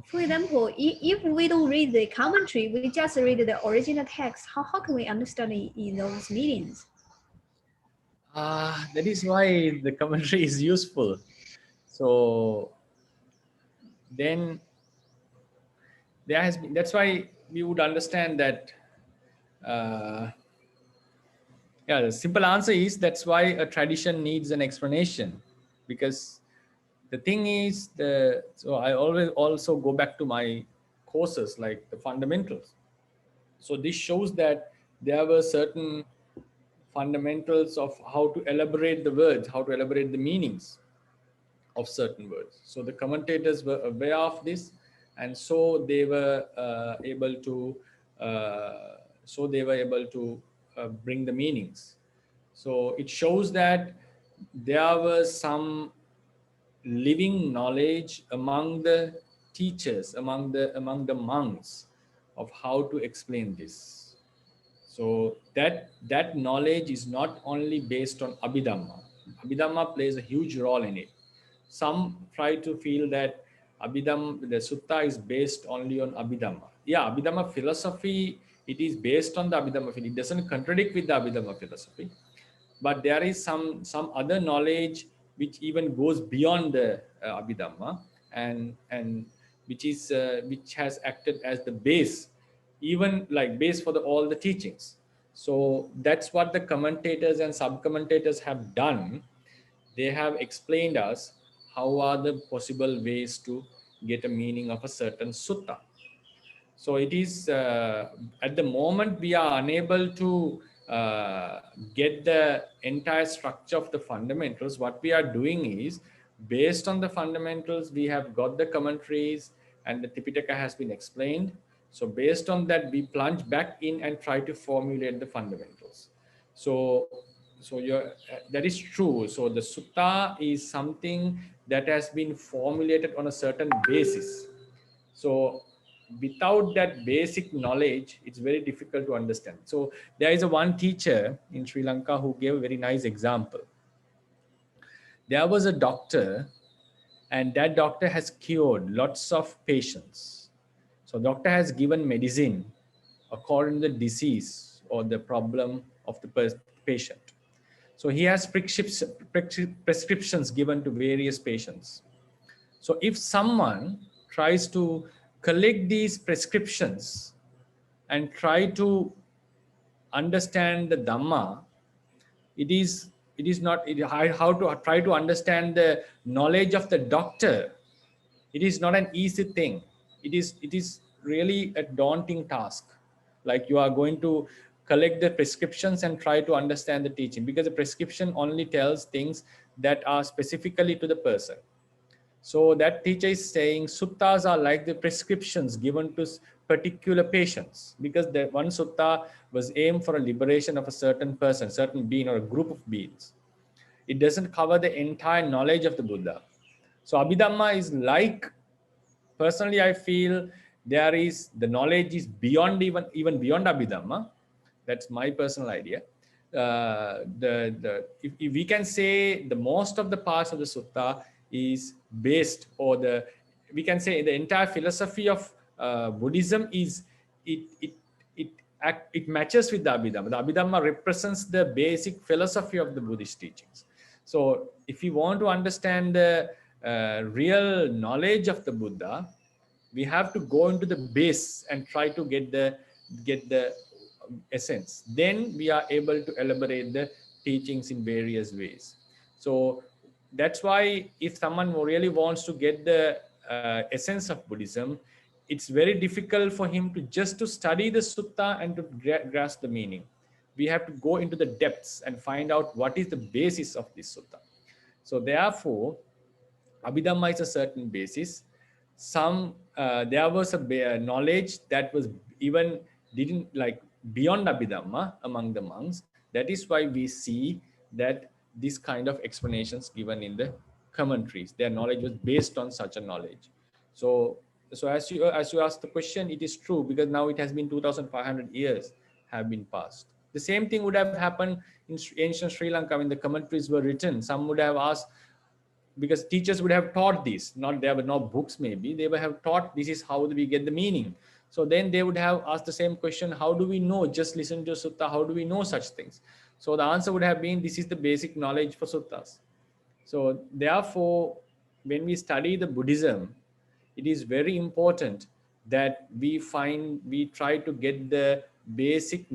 for example, if we don't read the commentary, we just read the original text, how can we understand in those meanings? That is why the commentary is useful. So then there has been, that's why we would understand that yeah, the simple answer is that's why a tradition needs an explanation, because the thing is so I always also go back to my courses like the fundamentals. So this shows that there were certain fundamentals of how to elaborate the words, how to elaborate the meanings of certain words. So the commentators were aware of this, and so they were able to bring the meanings. So it shows that there was some living knowledge among the teachers, among the monks, of how to explain this. So that knowledge is not only based on Abhidhamma. Abhidhamma plays a huge role in it. Some try to feel that Abhidhamma, the sutta is based only on Abhidhamma. Yeah, Abhidhamma philosophy, it is based on the Abhidhamma philosophy. It doesn't contradict with the Abhidhamma philosophy. But there is some other knowledge which even goes beyond the Abhidhamma, and which has acted as the base, even like base for all the teachings. So that's what the commentators and sub-commentators have done. They have explained us how are the possible ways to get a meaning of a certain sutta. So it is at the moment we are unable to get the entire structure of the fundamentals. What we are doing is, based on the fundamentals, we have got the commentaries and the Tipitaka has been explained. So based on that, we plunge back in and try to formulate the fundamentals. So that is true. So the sutta is something that has been formulated on a certain basis. So without that basic knowledge, it's very difficult to understand. So there is a one teacher in Sri Lanka who gave a very nice example. There was a doctor, and that doctor has cured lots of patients. So doctor has given medicine according to the disease or the problem of the patient. So he has prescriptions given to various patients. So if someone tries to collect these prescriptions and try to understand the Dhamma, it is not how to try to understand the knowledge of the doctor. It is not an easy thing. It is really a daunting task. Like you are going to collect the prescriptions and try to understand the teaching, because the prescription only tells things that are specifically to the person. So that teacher is saying suttas are like the prescriptions given to particular patients, because the one sutta was aimed for a liberation of a certain person, certain being, or a group of beings. It doesn't cover the entire knowledge of the Buddha. So Abhidhamma is like, personally, I feel there is the knowledge is beyond even beyond Abhidhamma. That's my personal idea. If we can say the most of the parts of the sutta is based, or we can say the entire philosophy of Buddhism is it matches with the Abhidhamma. The Abhidhamma represents the basic philosophy of the Buddhist teachings. So if we want to understand the real knowledge of the Buddha, we have to go into the base and try to get the essence. Then we are able to elaborate the teachings in various ways. So that's why if someone really wants to get the essence of Buddhism, it's very difficult for him to just to study the sutta and to grasp the meaning. We have to go into the depths and find out what is the basis of this sutta. So therefore, Abhidhamma is a certain basis. There was a knowledge that was even didn't like beyond Abhidhamma among the monks. That is why we see that this kind of explanations given in the commentaries. Their knowledge was based on such a knowledge. So as you asked the question, it is true, because now it has been 2,500 years have been passed. The same thing would have happened in ancient Sri Lanka when the commentaries were written. Some would have asked, because teachers would have taught this, not there were no books, maybe they would have taught this is how we get the meaning. So then they would have asked the same question, how do we know? Just listen to sutta, how do we know such things? So the answer would have been, this is the basic knowledge for suttas. So therefore, when we study the Buddhism, it is very important that we try to get the basic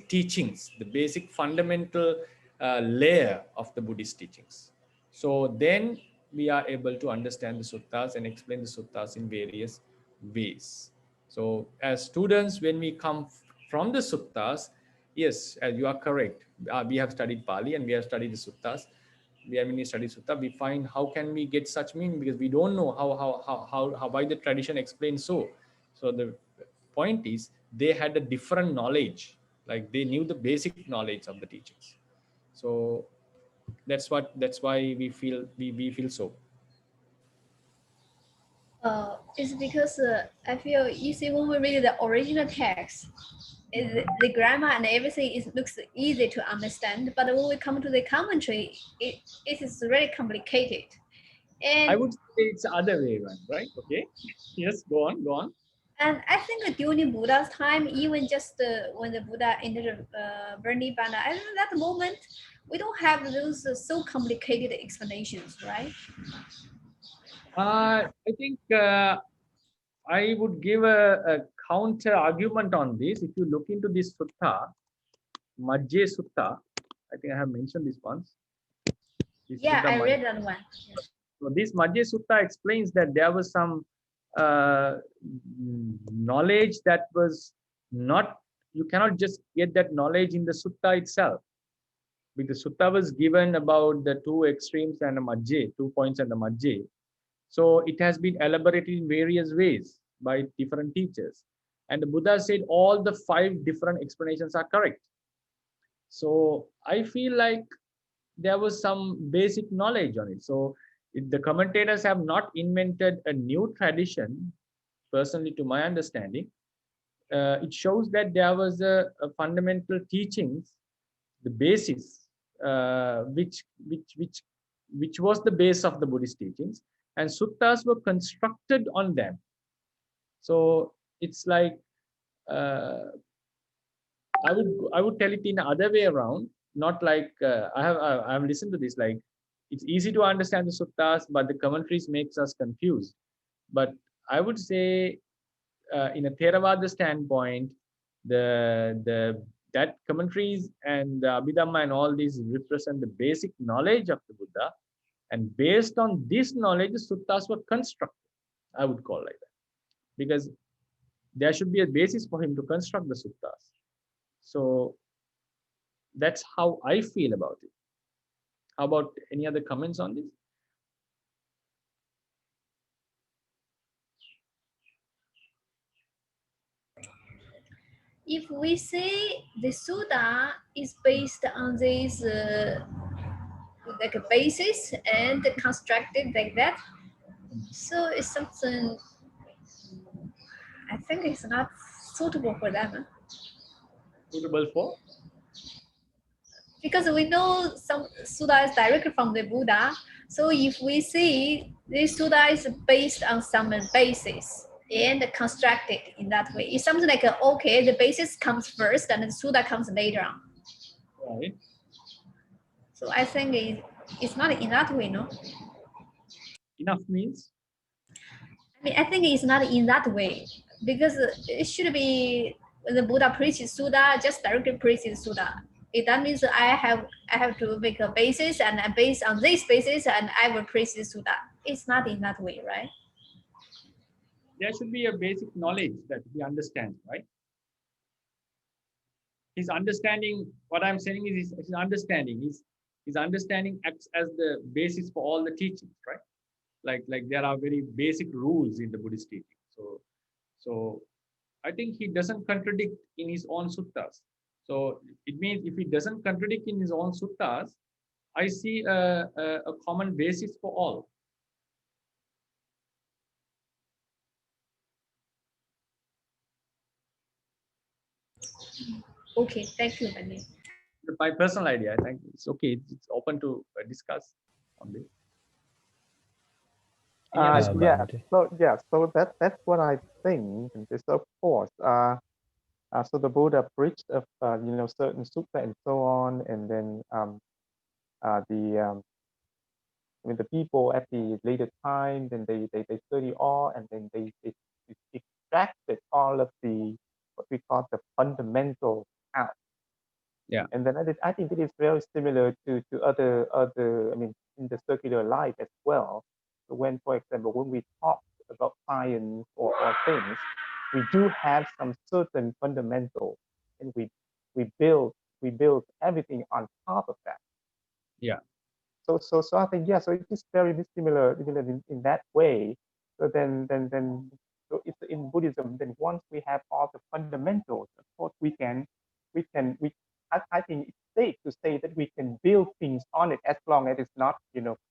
teachings, the basic fundamental layer of the Buddhist teachings. So then we are able to understand the suttas and explain the suttas in various ways. So as students, when we come from the suttas, yes, as you are correct, we have studied Pali and we have studied the suttas. When we study sutta, we find how can we get such meaning, because we don't know how why the tradition explains so. So the point is, they had a different knowledge, like they knew the basic knowledge of the teachings. So that's why we feel so. It's because I feel, you see, when we read the original text, the grammar and everything looks easy to understand, but when we come to the commentary, it is very complicated. And I would say it's the other way around, right? Okay. Yes, go on. And I think during Buddha's time, even just when the Buddha entered Nirvana, I think at that moment, we don't have those so complicated explanations, right? I think I would give a counter argument on this. If you look into this sutta, Majje Sutta, I think I have mentioned this once. This Yeah, Sutta I Majje. read that one. So this Majje Sutta explains that there was some knowledge that was not, you cannot just get that knowledge in the sutta itself. Because the sutta was given about the two extremes and a Majje, 2 points and a Majje. So it has been elaborated in various ways by different teachers. And the Buddha said all the 5 different explanations are correct. So I feel like there was some basic knowledge on it. So the commentators have not invented a new tradition, personally to my understanding. It shows that there was a fundamental teachings, the basis, which was the base of the Buddhist teachings, and suttas were constructed on them. So it's like I would tell it in the other way around, not like I have listened to this, like it's easy to understand the suttas, but the commentaries makes us confused. But I would say in a Theravada standpoint, that commentaries and the Abhidhamma and all these represent the basic knowledge of the Buddha, and based on this knowledge, the suttas were constructed. I would call like that, because there should be a basis for him to construct the suttas. So that's how I feel about it. How about any other comments on this? If we say the Sutta is based on this like a basis and constructed like that, so it's something I think it's not suitable for them. Suitable for? Because we know some Sutta is directly from the Buddha. So if we see this Sutta is based on some basis and constructed in that way, it's something like, okay, the basis comes first and the Sutta comes later on. Right. So I think it's not in that way, no? Enough means? I mean, I think it's not in that way, because it should be when the Buddha preaches Sutta, just directly preaches Sutta. That means I have to make a basis, and based on this basis, and I will preach this Sutta. It's not in that way, right? There should be a basic knowledge that he understands, right? His understanding, what I'm saying is his understanding. His understanding acts as the basis for all the teachings, right? Like there are very basic rules in the Buddhist teaching. So I think he doesn't contradict in his own suttas. So it means if he doesn't contradict in his own suttas, I see a common basis for all. Okay, thank you, Bande. My personal idea, I think it's okay. It's open to discuss on this. Any other student? Yeah. Bhante. So that's what I think. And this, of course. So the Buddha preached of certain sutta and so on, and then the people at the later time, then they study all, and then they extracted all of the what we call the fundamental out. Yeah. And then I think it is very similar to other in the circular life as well. So when, for example, when we talk about science or things, we do have some certain fundamental, and we build everything on top of that. Yeah. So I think so it is very similar in that way. So then so it's in Buddhism. Then once we have all the fundamentals, of course I think it's safe to say that we can build things on it as long as it's not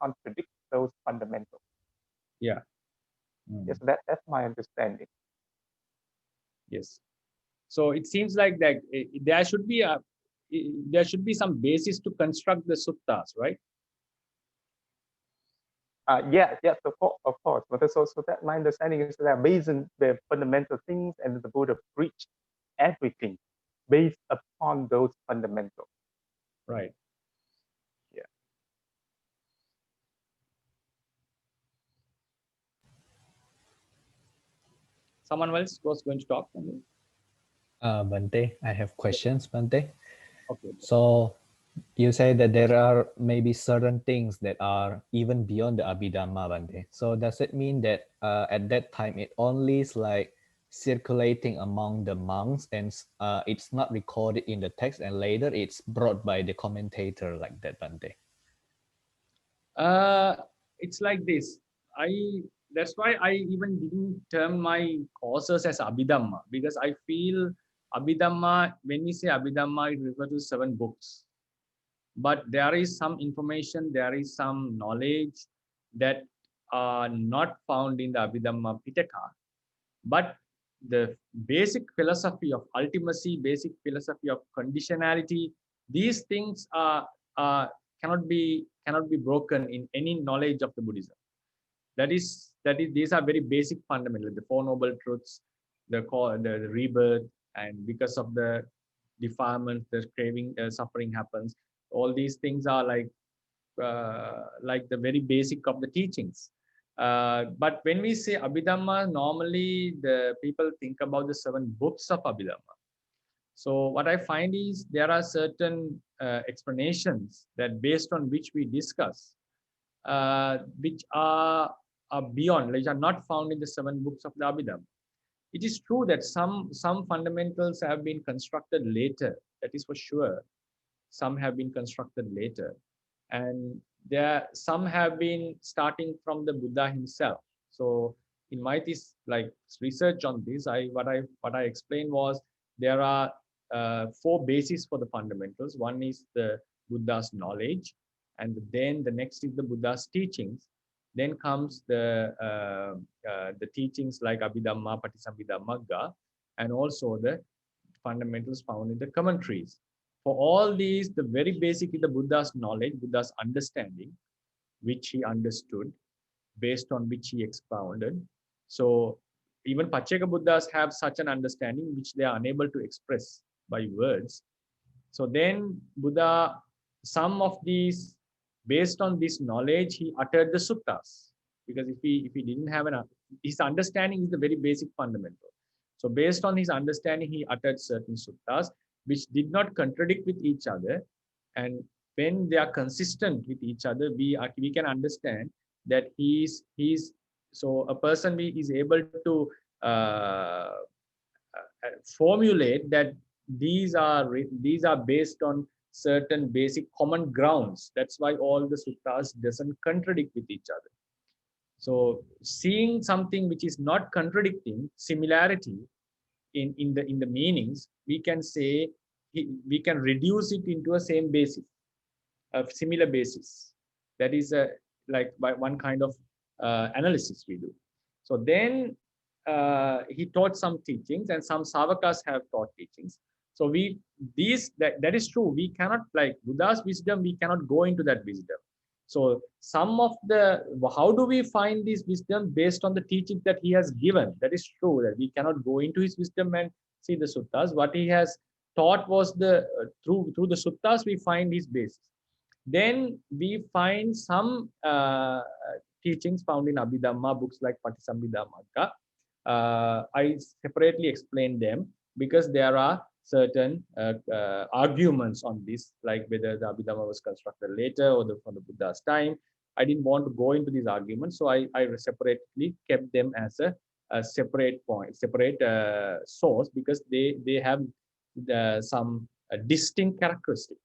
contradict those fundamentals. Yeah. Yes, that's my understanding. Yes. So it seems like that there should be some basis to construct the suttas, right? Yes, of course. But so that my understanding is that based on the fundamental things, and the Buddha preached everything based upon those fundamentals. Right. Yeah. Someone else was going to talk. Bhante, I have questions, Bhante. Okay. So you say that there are maybe certain things that are even beyond the Abhidhamma, Bhante. So does it mean that at that time it only is like circulating among the monks, and it's not recorded in the text, and later it's brought by the commentator like that, Bhante? It's like this. That's why I even didn't term my courses as Abhidhamma, because I feel Abhidhamma, when we say Abhidhamma, it refers to 7 books. But there is some information, there is some knowledge that are not found in the Abhidhamma Pitaka. But the basic philosophy of ultimacy, basic philosophy of conditionality, these things cannot be broken in any knowledge of the Buddhism. That is these are very basic fundamental, the 4 noble truths, the rebirth, and because of the defilement, the craving, suffering happens. All these things are like the very basic of the teachings. But when we say Abhidhamma, normally the people think about the 7 books of Abhidhamma. So what I find is there are certain explanations that based on which we discuss, which are beyond, which are not found in the 7 books of the Abhidhamma. It is true that some fundamentals have been constructed later. That is for sure. Some have been constructed later, and some have been starting from the Buddha himself. So in my research on this, what I explained was there are 4 bases for the fundamentals. One is the Buddha's knowledge, and then the next is the Buddha's teachings. Then comes the teachings like Abhidhamma, Patisambhida, Magga, and also the fundamentals found in the commentaries. For all these, the very basic is the Buddha's knowledge, Buddha's understanding, which he understood, based on which he expounded. So even Pacceka Buddhas have such an understanding which they are unable to express by words. So then Buddha, some of these, based on this knowledge, he uttered the suttas. Because if he didn't have his understanding is the very basic fundamental. So based on his understanding, he uttered certain suttas which did not contradict with each other. And when they are consistent with each other, we can understand that so a person is able to formulate that these are based on certain basic common grounds. That's why all the suttas doesn't contradict with each other. So seeing something which is not contradicting, similarity in the meanings, we can say we can reduce it into a same basis. a similar basis. That is like by one kind of analysis we do. So then he taught some teachings, and some Savakas have taught teachings. So that is true. We cannot, like Buddha's wisdom, we cannot go into that wisdom. So some of how do we find this wisdom? Based on the teaching that he has given. That is true, that we cannot go into his wisdom and see the suttas. What he has taught was through the suttas we find his basis. Then we find some teachings found in Abhidhamma books like Patisambhida Magga. I separately explain them because there are certain arguments on this, like whether the Abhidhamma was constructed later or from the Buddha's time. I didn't want to go into these arguments, so I separately kept them as a separate point, separate source, because they have some distinct characteristics.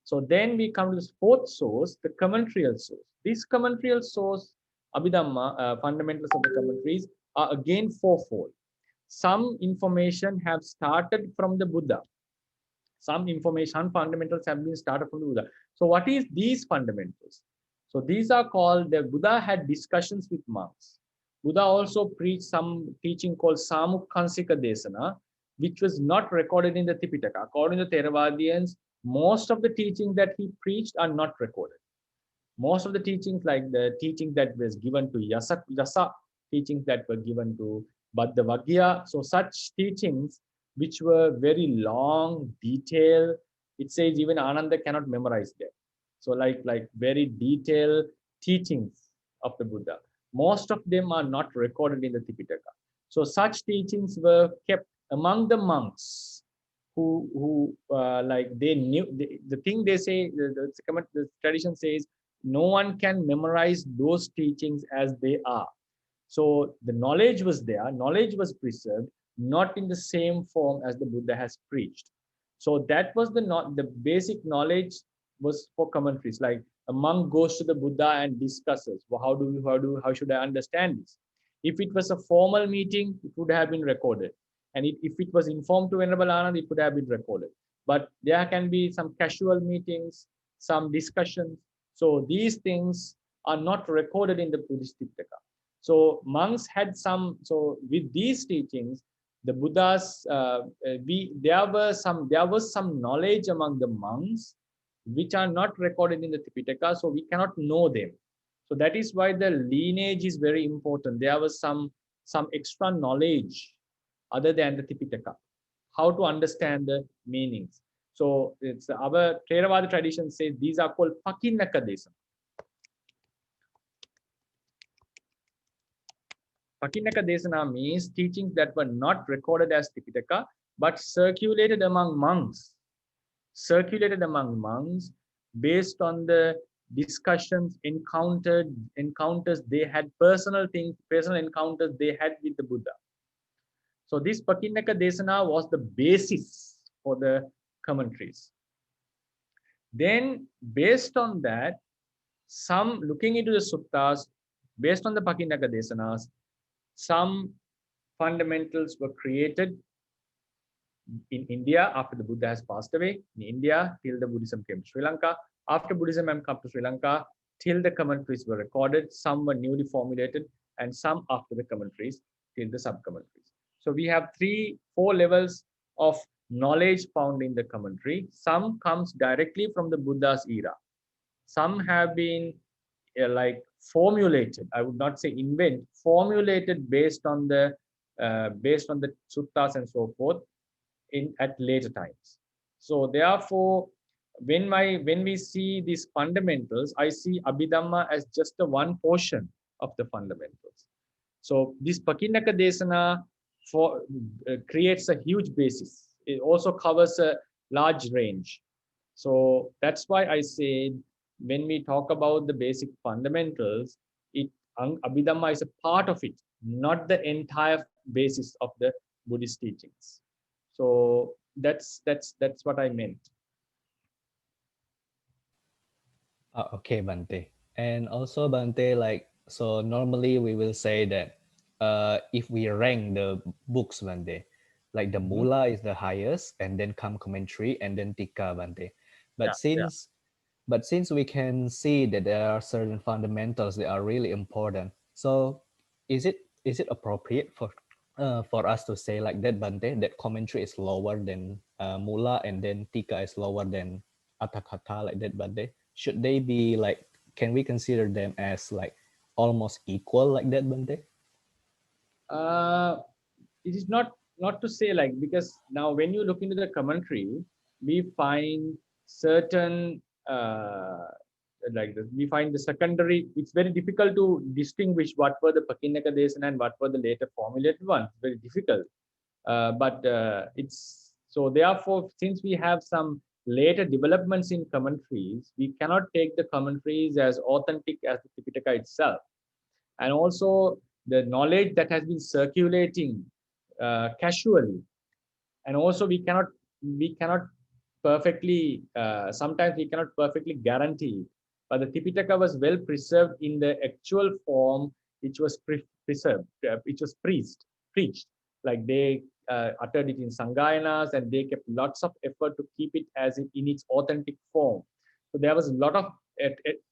So then we come to this fourth source, the commentarial source. This commentarial source, Abhidhamma, fundamentals of the commentaries, are again fourfold. Some information have started from the Buddha. Some fundamentals have been started from the Buddha. So what is these fundamentals? So these are called, the Buddha had discussions with monks. Buddha also preached some teaching called Samukhansika Desana, which was not recorded in the Tipitaka. According to Theravadians, most of the teachings that he preached are not recorded. Most of the teachings, like the teaching that was given to Yasa, teachings that were given to Bhaddavagya, so such teachings which were very long, detailed, it says even Ananda cannot memorize them. So like very detailed teachings of the Buddha, most of them are not recorded in the Tipitaka. So such teachings were kept among the monks who like they knew the thing they say, the tradition says no one can memorize those teachings as they are. So the knowledge was there, knowledge was preserved, not in the same form as the Buddha has preached. So that was the basic knowledge was for commentaries. Like a monk goes to the Buddha and discusses, well, how should I understand this? If it was a formal meeting, it would have been recorded. And if it was informed to Venerable Ananda, it would have been recorded. But there can be some casual meetings, some discussions. So these things are not recorded in the Buddhist Tipitaka. So monks had some, so with these teachings, the Buddhas, there was some knowledge among the monks which are not recorded in the Tipitaka, so we cannot know them. So that is why the lineage is very important. There was some extra knowledge other than the Tipitaka, how to understand the meanings. So it's our Theravada tradition says these are called Pakinnaka Desana. Pakinnaka Desana means teachings that were not recorded as Tipitaka, but circulated among monks. Circulated among monks based on the discussions, encounters they had, personal encounters they had with the Buddha. So this Pakinnaka Desana was the basis for the commentaries. Then based on that, some looking into the suttas, based on the Pakinnaka Desanas, some fundamentals were created in India after the Buddha has passed away, in India till the Buddhism came to Sri Lanka. After Buddhism had come to Sri Lanka, till the commentaries were recorded, some were newly formulated, and some after the commentaries till the sub-commentaries. So we have 4 levels of knowledge found in the commentary. Some comes directly from the Buddha's era. Some have been like formulated, I would not say invent, formulated based on the suttas and so forth at later times. So therefore, when we see these fundamentals, I see Abhidhamma as just one portion of the fundamentals. So this Pakinnaka Desana creates a huge basis. It also covers a large range. So that's why I say when we talk about the basic fundamentals, Abhidhamma is a part of it, not the entire basis of the Buddhist teachings. So that's what I meant. Okay, Bante. And also, Bante, like, so normally we will say that if we rank the books, Bante, like the Mula is the highest, and then come commentary, and then Tika, Bante. But since But since we can see that there are certain fundamentals that are really important, so is it appropriate for us to say like that, Bante, that commentary is lower than Mula and then Tika is lower than Atakata, like that, Bante? Should they be like, can we consider them as like almost equal like that, Bante? It is not to say like, because now when you look into the commentary, we find certain like this, we find the secondary. It's very difficult to distinguish what were the Pakinnaka Desana and what were the later formulated ones. Very difficult. But it's so therefore, since we have some later developments in commentaries, we cannot take the commentaries as authentic as the Tipitaka itself. And also the knowledge that has been circulating casually, and also we cannot perfectly sometimes we cannot perfectly guarantee, but the Tipitaka was well preserved in the actual form which was preserved, which was preached, like they uttered it in Sangayanas, and they kept lots of effort to keep it as in its authentic form. So there was a lot of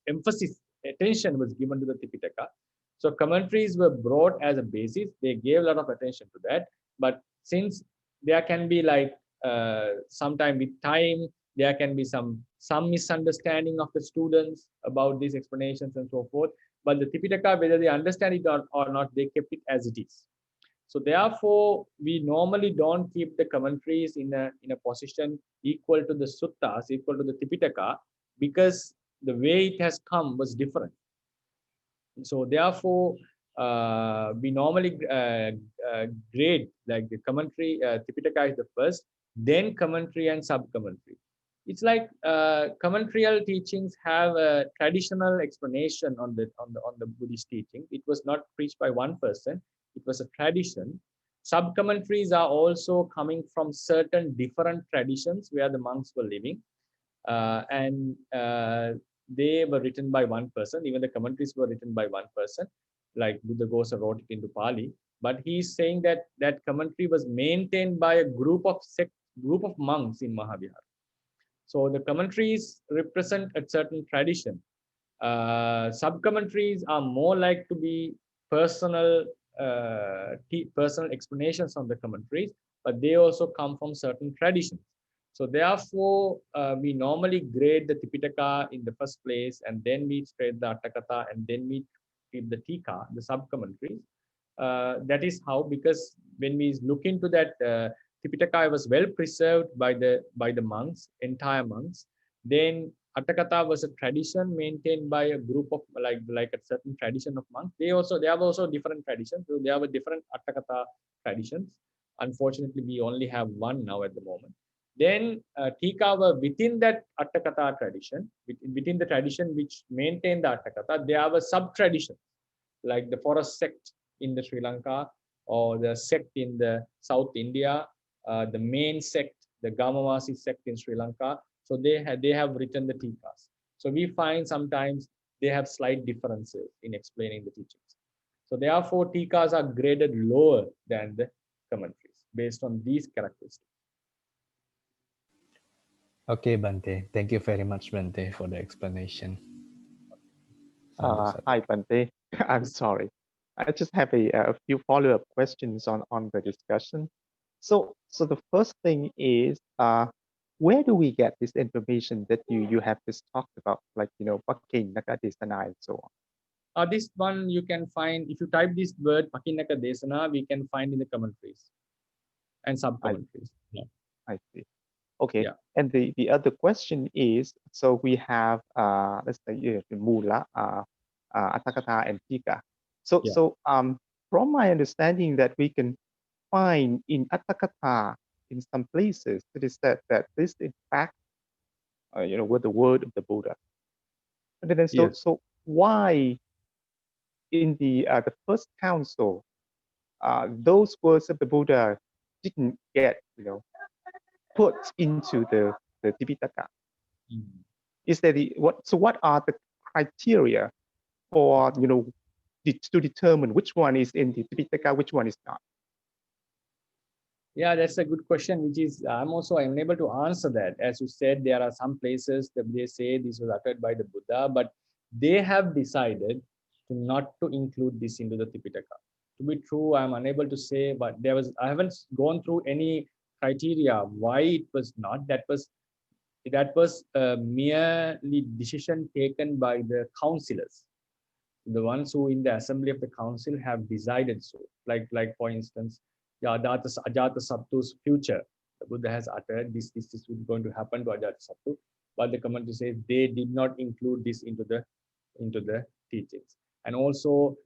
emphasis, attention was given to the Tipitaka. So commentaries were brought as a basis. They gave a lot of attention to that. But since there can be like sometime with time, there can be some misunderstanding of the students about these explanations and so forth. But the Tipitaka, whether they understand it or not, they kept it as it is. So therefore, we normally don't keep the commentaries in a position equal to the suttas, equal to the Tipitaka, because the way it has come was different. So therefore, we normally grade like the commentary. Tipitaka is the first, then commentary and sub-commentary. It's like commentarial teachings have a traditional explanation on the Buddhist teaching. It was not preached by one person; it was a tradition. Sub-commentaries are also coming from certain different traditions where the monks were living, and they were written by one person. Even the commentaries were written by one person, like Buddhaghosa wrote it into Pali. But he's saying that that commentary was maintained by a group of monks in Mahavihara. So the commentaries represent a certain tradition. Sub-commentaries are more like to be personal personal explanations on the commentaries, but they also come from certain traditions. So therefore, we normally grade the Tipitaka in the first place, and then we grade the Attakatha, and then we give the Tika, the sub-commentaries. That is how, because when we look into that, Tipitaka was well preserved by the monks, entire monks. Then Attakatha was a tradition maintained by a group of like a certain tradition of monks. They have also different traditions. So they have a different Attakatha traditions. Unfortunately, we only have one now at the moment. Then Tika were within that Attakatha tradition, within the tradition which maintained the Attakatha. There are sub-traditions, like the forest sect in the Sri Lanka, or the sect in the South India, the main sect, the Gamavasi sect in Sri Lanka. So they have written the Tikas. So we find sometimes they have slight differences in explaining the teachings. So therefore, Tikas are graded lower than the commentaries based on these characteristics. Okay, Bante. Thank you very much, Bante, for the explanation. Hi, Bante. I'm sorry. I just have a few follow-up questions on the discussion. So the first thing is, where do we get this information that you have just talked about, like, Pakinnaka Desana and so on? This one you can find, if you type this word Pakinnaka Desana, we can find in the commentaries and sub-commentaries. Yeah. I see. Okay. Yeah. And the other question is, so we have, let's say, Mula, Attakatha, and Tika. So, Yeah. from my understanding, that we can find in Attakatha, in some places, it is said that this, in fact, were the word of the Buddha. And then, so why in the first council, those words of the Buddha didn't get, put into the Tipitaka? Is there what are the criteria for, to determine which one is in the Tipitaka, which one is not? Yeah, that's a good question, which is I'm also unable to answer that. As you said, there are some places that they say this was uttered by the Buddha, but they have decided to not to include this into the Tipitaka. To be true, I'm unable to say, but I haven't gone through any criteria why it was not. That was merely decision taken by the councillors, the ones who in the assembly of the council have decided so. Like for instance, Ajata Sattu's future. The Buddha has uttered this is going to happen to Ajata Sattu, but the commentary says they did not include this into the teachings. And also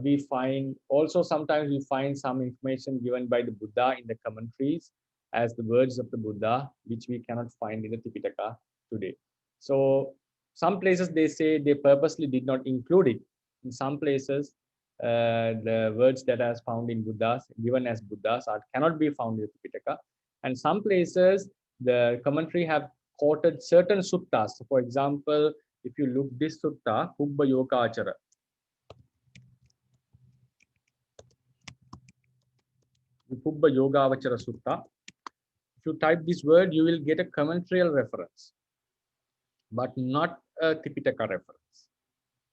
we find also sometimes we find some information given by the Buddha in the commentaries as the words of the Buddha, which we cannot find in the Tipitaka today. So some places they say they purposely did not include it. In some places, the words that are found in Buddhas, given as Buddhas, cannot be found in the Tipitaka. And some places, the commentary have quoted certain suttas. So for example, if you look this sutta, Kubba Yogachara. The Kubba Yogavachara Sutta. If you type this word, you will get a commentarial reference, but not a Tipitaka reference.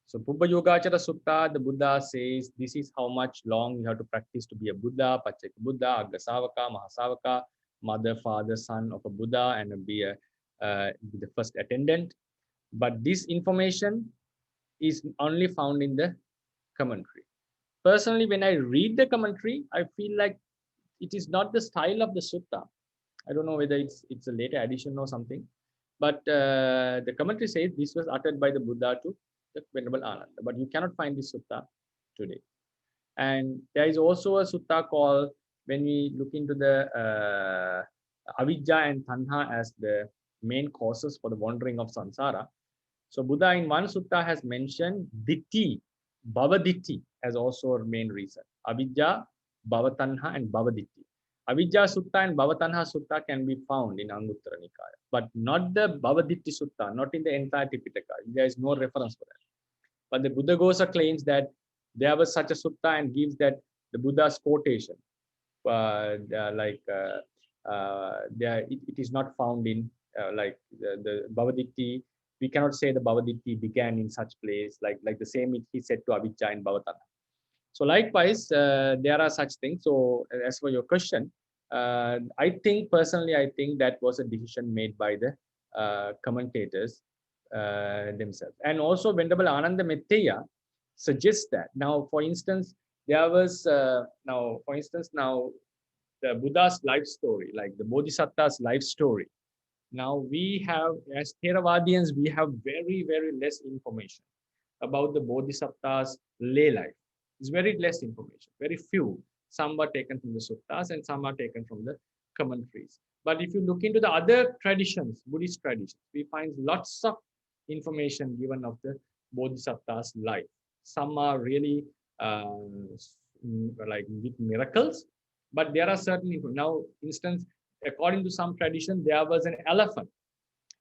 So Kubba Yogachara Sutta, the Buddha says this is how much long you have to practice to be a Buddha, Pacceka Buddha, Aggasavaka, Mahasavaka, mother, father, son of a Buddha, and be the first attendant. But this information is only found in the commentary. Personally, when I read the commentary, I feel like it is not the style of the sutta. I don't know whether it's a later addition or something, but the commentary says this was uttered by the Buddha to the Venerable Ananda, but you cannot find this sutta today. And there is also a sutta called, when we look into the Avijja and Tanha as the main causes for the wandering of samsara. So Buddha in one sutta has mentioned Ditti, Bhavaditti as also a main reason. Avijja, Bhavatanha, and Bhavaditti. Avijja Sutta and Bhavatanha Sutta can be found in Anguttara Nikaya, but not the Bhavaditti Sutta, not in the entire Tipitaka. There is no reference for that. But the Buddhaghosa claims that there was such a sutta and gives that the Buddha's quotation, it is not found in like the Bhavaditti. We cannot say the Bhavaditti began in such place, like the same he said to Avijja and Bhavatana. So likewise, there are such things. So as for your question, I think personally, I think that was a decision made by the commentators themselves. And also Venerable Ananda Metteya suggests that. Now, for instance, there was now the Buddha's life story, like the Bodhisattva's life story. Now we have, as Theravadians, we have very, very less information about the Bodhisattva's lay life. It's very less information, very few. Some are taken from the suttas and some are taken from the commentaries. But if you look into the other traditions, Buddhist traditions, we find lots of information given of the Bodhisattva's life. Some are really like with miracles, but there are certain, now instance, according to some tradition, there was an elephant,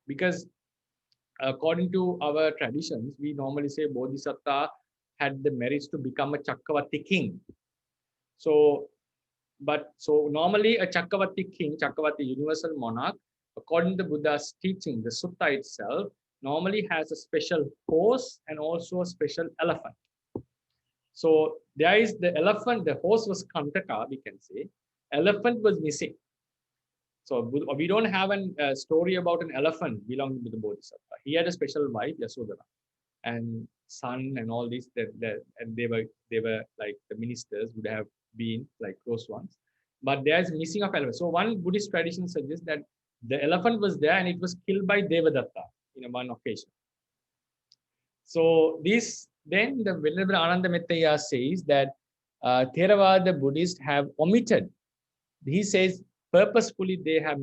because according to our traditions, we normally say Bodhisattva had the merits to become a Chakravarti king. So normally a Chakravarti king, Chakravarti universal monarch, according to the Buddha's teaching, the sutta itself normally has a special horse and also a special elephant. So there is the elephant, the horse was Kantaka, we can say. Elephant was missing. So we don't have a story about an elephant belonging to the Bodhisattva. He had a special wife, Yasodhara, and son, and all these. And they were like the ministers would have been like close ones. But there's missing of elephant. So one Buddhist tradition suggests that the elephant was there and it was killed by Devadatta in one occasion. So then the Venerable Ananda Metteya says that Theravada Buddhists have omitted. He says purposefully they have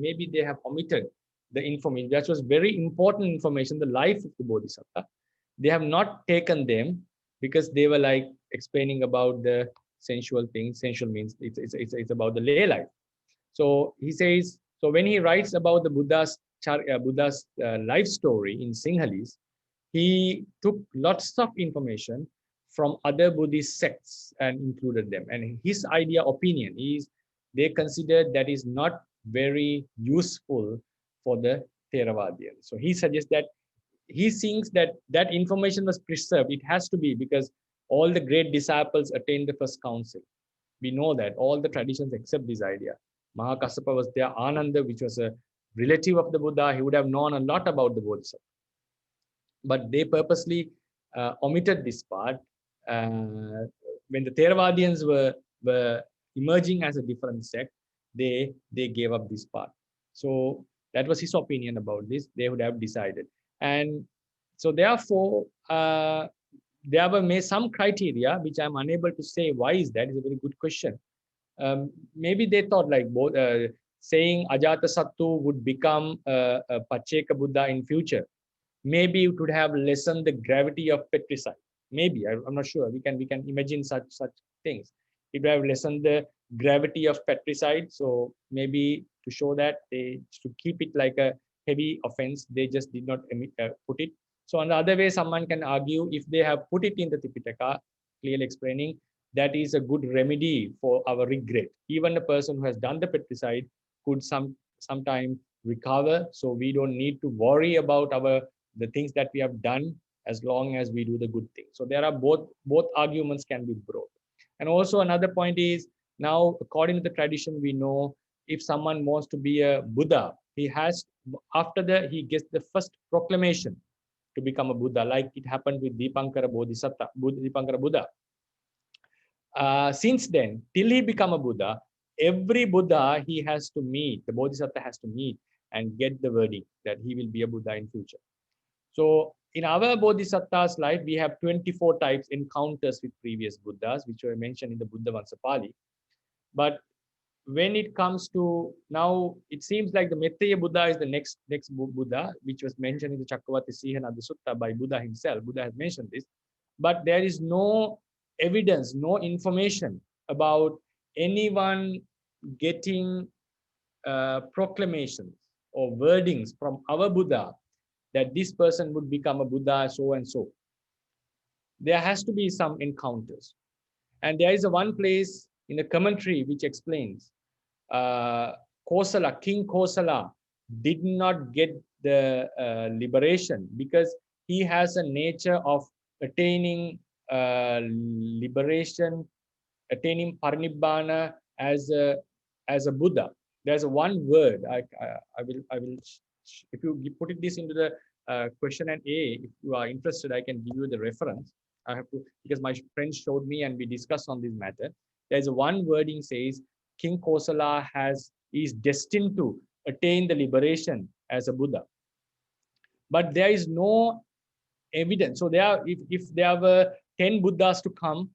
omitted the information. That was very important information, the life of the Bodhisattva. They have not taken them because they were like explaining about the sensual things. Sensual means it's about the lay life. So he says, so when he writes about the Buddha's life story in Sinhalese, he took lots of information from other Buddhist sects and included them. And his opinion is they considered that is not very useful for the Theravadians. So he suggests that he thinks that that information was preserved. It has to be, because all the great disciples attained the first council. We know that all the traditions accept this idea. Mahakassapa was there, Ananda, which was a relative of the Buddha, he would have known a lot about the Bodhisattva. But they purposely omitted this part. When the Theravadians were emerging as a different sect, they gave up this part. So that was his opinion about this. They would have decided. And so therefore, there were some criteria, which I'm unable to say why is that. It's a very good question. Maybe they thought like both saying Ajatasattu would become a Pacceka Buddha in future. Maybe it would have lessened the gravity of patricide. Maybe, I'm not sure. We can imagine such things. It would have lessened the gravity of patricide. So maybe to show that, they to keep it like a heavy offense, they just did not put it. So on the other way, someone can argue if they have put it in the Tipitaka, clearly explaining, that is a good remedy for our regret. Even a person who has done the patricide could sometime recover. So we don't need to worry about the things that we have done, as long as we do the good thing. So there are both arguments can be brought. And also another point is, now according to the tradition, we know if someone wants to be a Buddha, he has, after he gets the first proclamation to become a Buddha, like it happened with Dipankara Bodhisattva, Dipankara Buddha. Since then, till he become a Buddha, every Buddha he has to meet, the Bodhisattva has to meet and get the verdict that he will be a Buddha in future. So in our Bodhisattva's life, we have 24 types encounters with previous Buddhas, which were mentioned in the Buddha Vansapali. But when it comes to now, it seems like the Metteyya Buddha is the next Buddha, which was mentioned in the Chakravarti Sihanada Sutta by Buddha himself. Buddha has mentioned this, but there is no evidence, no information about anyone getting proclamations or wordings from our Buddha that this person would become a Buddha so and so. There has to be some encounters. And there is one place in the commentary which explains Kosala, King Kosala did not get the liberation because he has a nature of attaining liberation, attaining parinibbana as a Buddha. There's one word I will if you put this into the question and A, if you are interested, I can give you the reference. I have to, because my friend showed me and we discussed on this matter. There's one wording says King Kosala is destined to attain the liberation as a Buddha, but there is no evidence. So if there were 10 Buddhas to come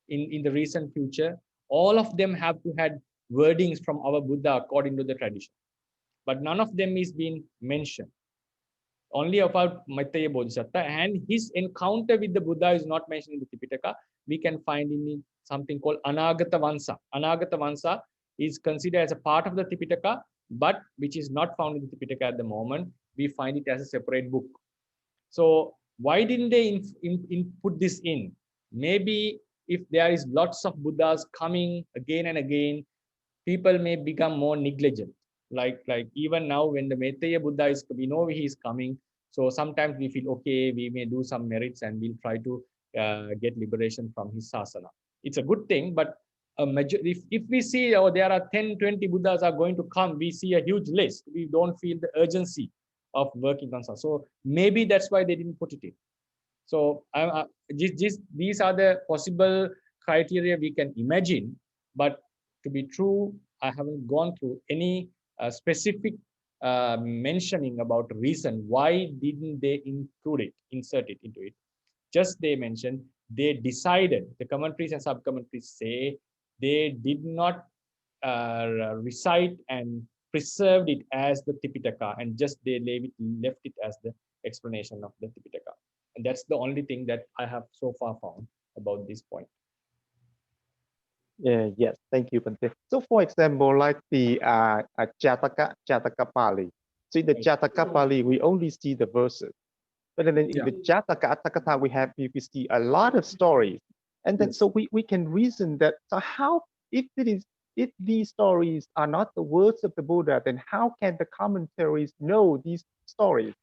in the recent future, all of them have to had wordings from our Buddha according to the tradition, but none of them is being mentioned. Only about Maitreya Bodhisattva, and his encounter with the Buddha is not mentioned in the Tipitaka. We can find in something called Anagata Vansa. Anagata Vansa is considered as a part of the Tipitaka, but which is not found in the Tipitaka at the moment. We find it as a separate book. So why didn't they put this in? Maybe if there is lots of Buddhas coming again and again, people may become more negligent. Like even now when the Maitreya Buddha is, we know he is coming. So sometimes we feel, okay, we may do some merits and we'll try to get liberation from his sasana. It's a good thing, but if we see, oh, there are 10, 20 Buddhas are going to come, we see a huge list. We don't feel the urgency of working on sasana. So maybe that's why they didn't put it in. So these are the possible criteria we can imagine, but to be true, I haven't gone through any specific mentioning about reason why didn't they insert it into it. Just they mentioned, they decided, the commentaries and sub-commentaries say they did not recite and preserved it as the Tipitaka, and just they left it as the explanation of the Tipitaka. And that's the only thing that I have so far found about this point. Yes, thank you, Bhante. So, for example, like the Jataka Pali. So in the Jataka Pali, we only see the verses, but then in the Jataka Atakatha, we see a lot of stories, and then so we can reason that. So how if if these stories are not the words of the Buddha, then how can the commentaries know these stories?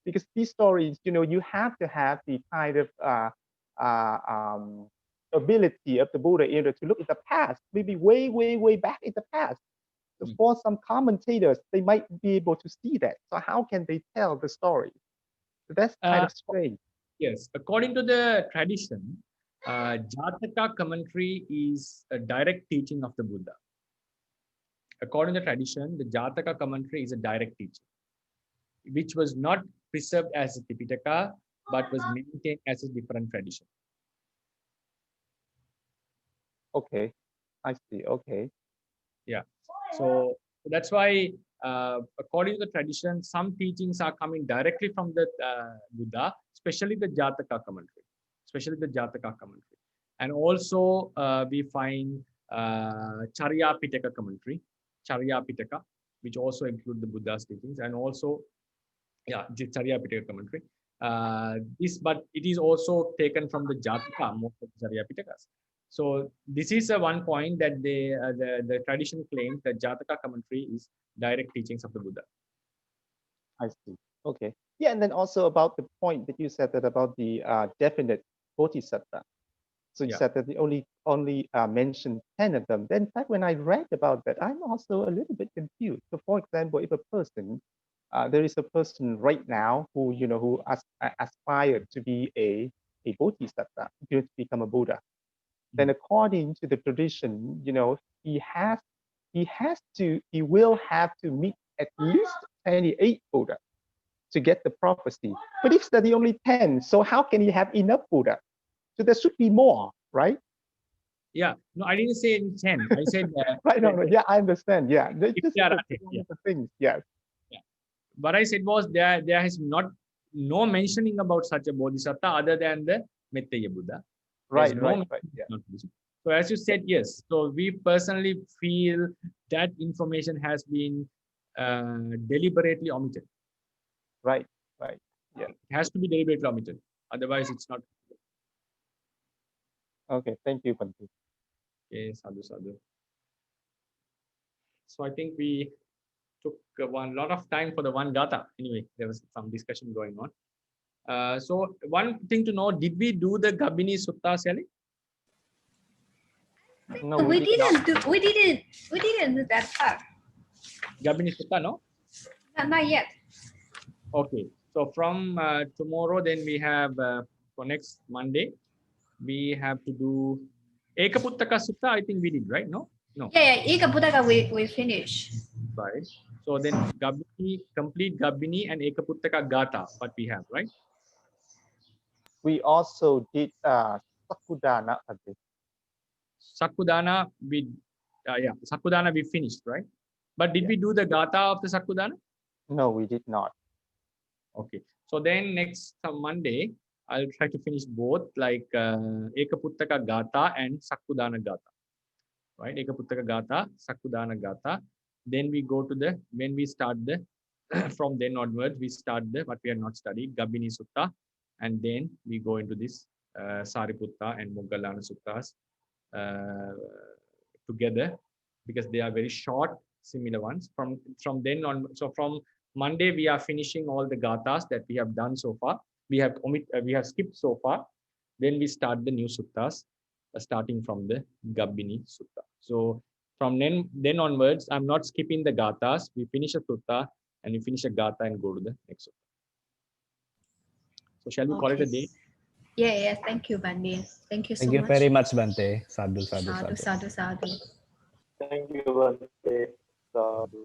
Because these stories, you have to have the kind of ability of the Buddha in order to look at the past, maybe way, way, way back in the past. So for some commentators, they might be able to see that. So how can they tell the story? So that's kind of strange. Yes, according to the tradition, Jataka commentary is a direct teaching of the Buddha. According to the tradition, the Jataka commentary is a direct teaching, which was not preserved as a Tipitaka, but was maintained as a different tradition. Okay, I see. Okay. Yeah, so that's why, according to the tradition, some teachings are coming directly from the Buddha, especially the Jataka commentary, and also we find Charya Pitaka commentary, which also include the Buddha's teachings, and also Charya Pitaka commentary. But it is also taken from the Jataka, most of the Charya Pitakas. So this is one point that the tradition claims that Jataka commentary is direct teachings of the Buddha. I see. Okay. Yeah, and then also about the point that you said that about the definite bodhisattva. So you said that they only mentioned 10 of them. Then in fact, when I read about that, I'm also a little bit confused. So for example, if a person, there is a person right now who, who aspired to be a bodhisattva, to become a Buddha. Then according to the tradition, he will have to meet at least 28 Buddha to get the prophecy. But if there are only 10, so how can he have enough Buddha? So there should be more, right? Yeah, no, I didn't say 10. I said right. No, yeah, I understand. Yeah, the things. Yes. Yeah. What I said was there has no mentioning about such a bodhisattva other than the Metteyya Buddha. Right. Yeah. So as you said, yes. So we personally feel that information has been deliberately omitted. Right. Yeah. It has to be deliberately omitted. Otherwise, it's not. Okay. Thank you, Bhante. Okay, sadhu. So I think we took a lot of time for the one gatha. Anyway, there was some discussion going on. So one thing to know, did we do the Gabbini Sutta, Sally? No, we didn't do that part. Gabbini Sutta, no? Not yet. Okay. So from tomorrow, then we have for next Monday, we have to do Ekaputtaka Sutta. I think we did, right? No. Yeah, Ekaputtaka we finish. Right. So then Gabbini, complete Gabbini and Ekaputtaka Gatha, what we have, right? We also did Sakudana. Sakudana, Sakudana we finished, right? But did we do the Gatha of the Sakudana? No, we did not. Okay. So then next Monday, I'll try to finish both, like Ekaputtaka Gatha and Sakudana Gatha. Right? Ekaputtaka Gatha, Sakudana Gatha. Then we go to when we start from then onwards, we start what we have not studied, Gabbini Sutta. And then we go into this Sariputta and Moggallana Suttas together, because they are very short, similar ones. From then on, so from Monday, we are finishing all the gathas that we have done so far. We have skipped so far. Then we start the new suttas, starting from the Gabbini Sutta. So from then onwards, I'm not skipping the gathas. We finish a sutta and we finish a gatha and go to the next sutta. So shall we call it a day? Yeah. Thank you, Bhante. Thank you so much. Thank you very much, Bhante. Sadhu. Sadhu. Thank you, Bhante. Sadhu.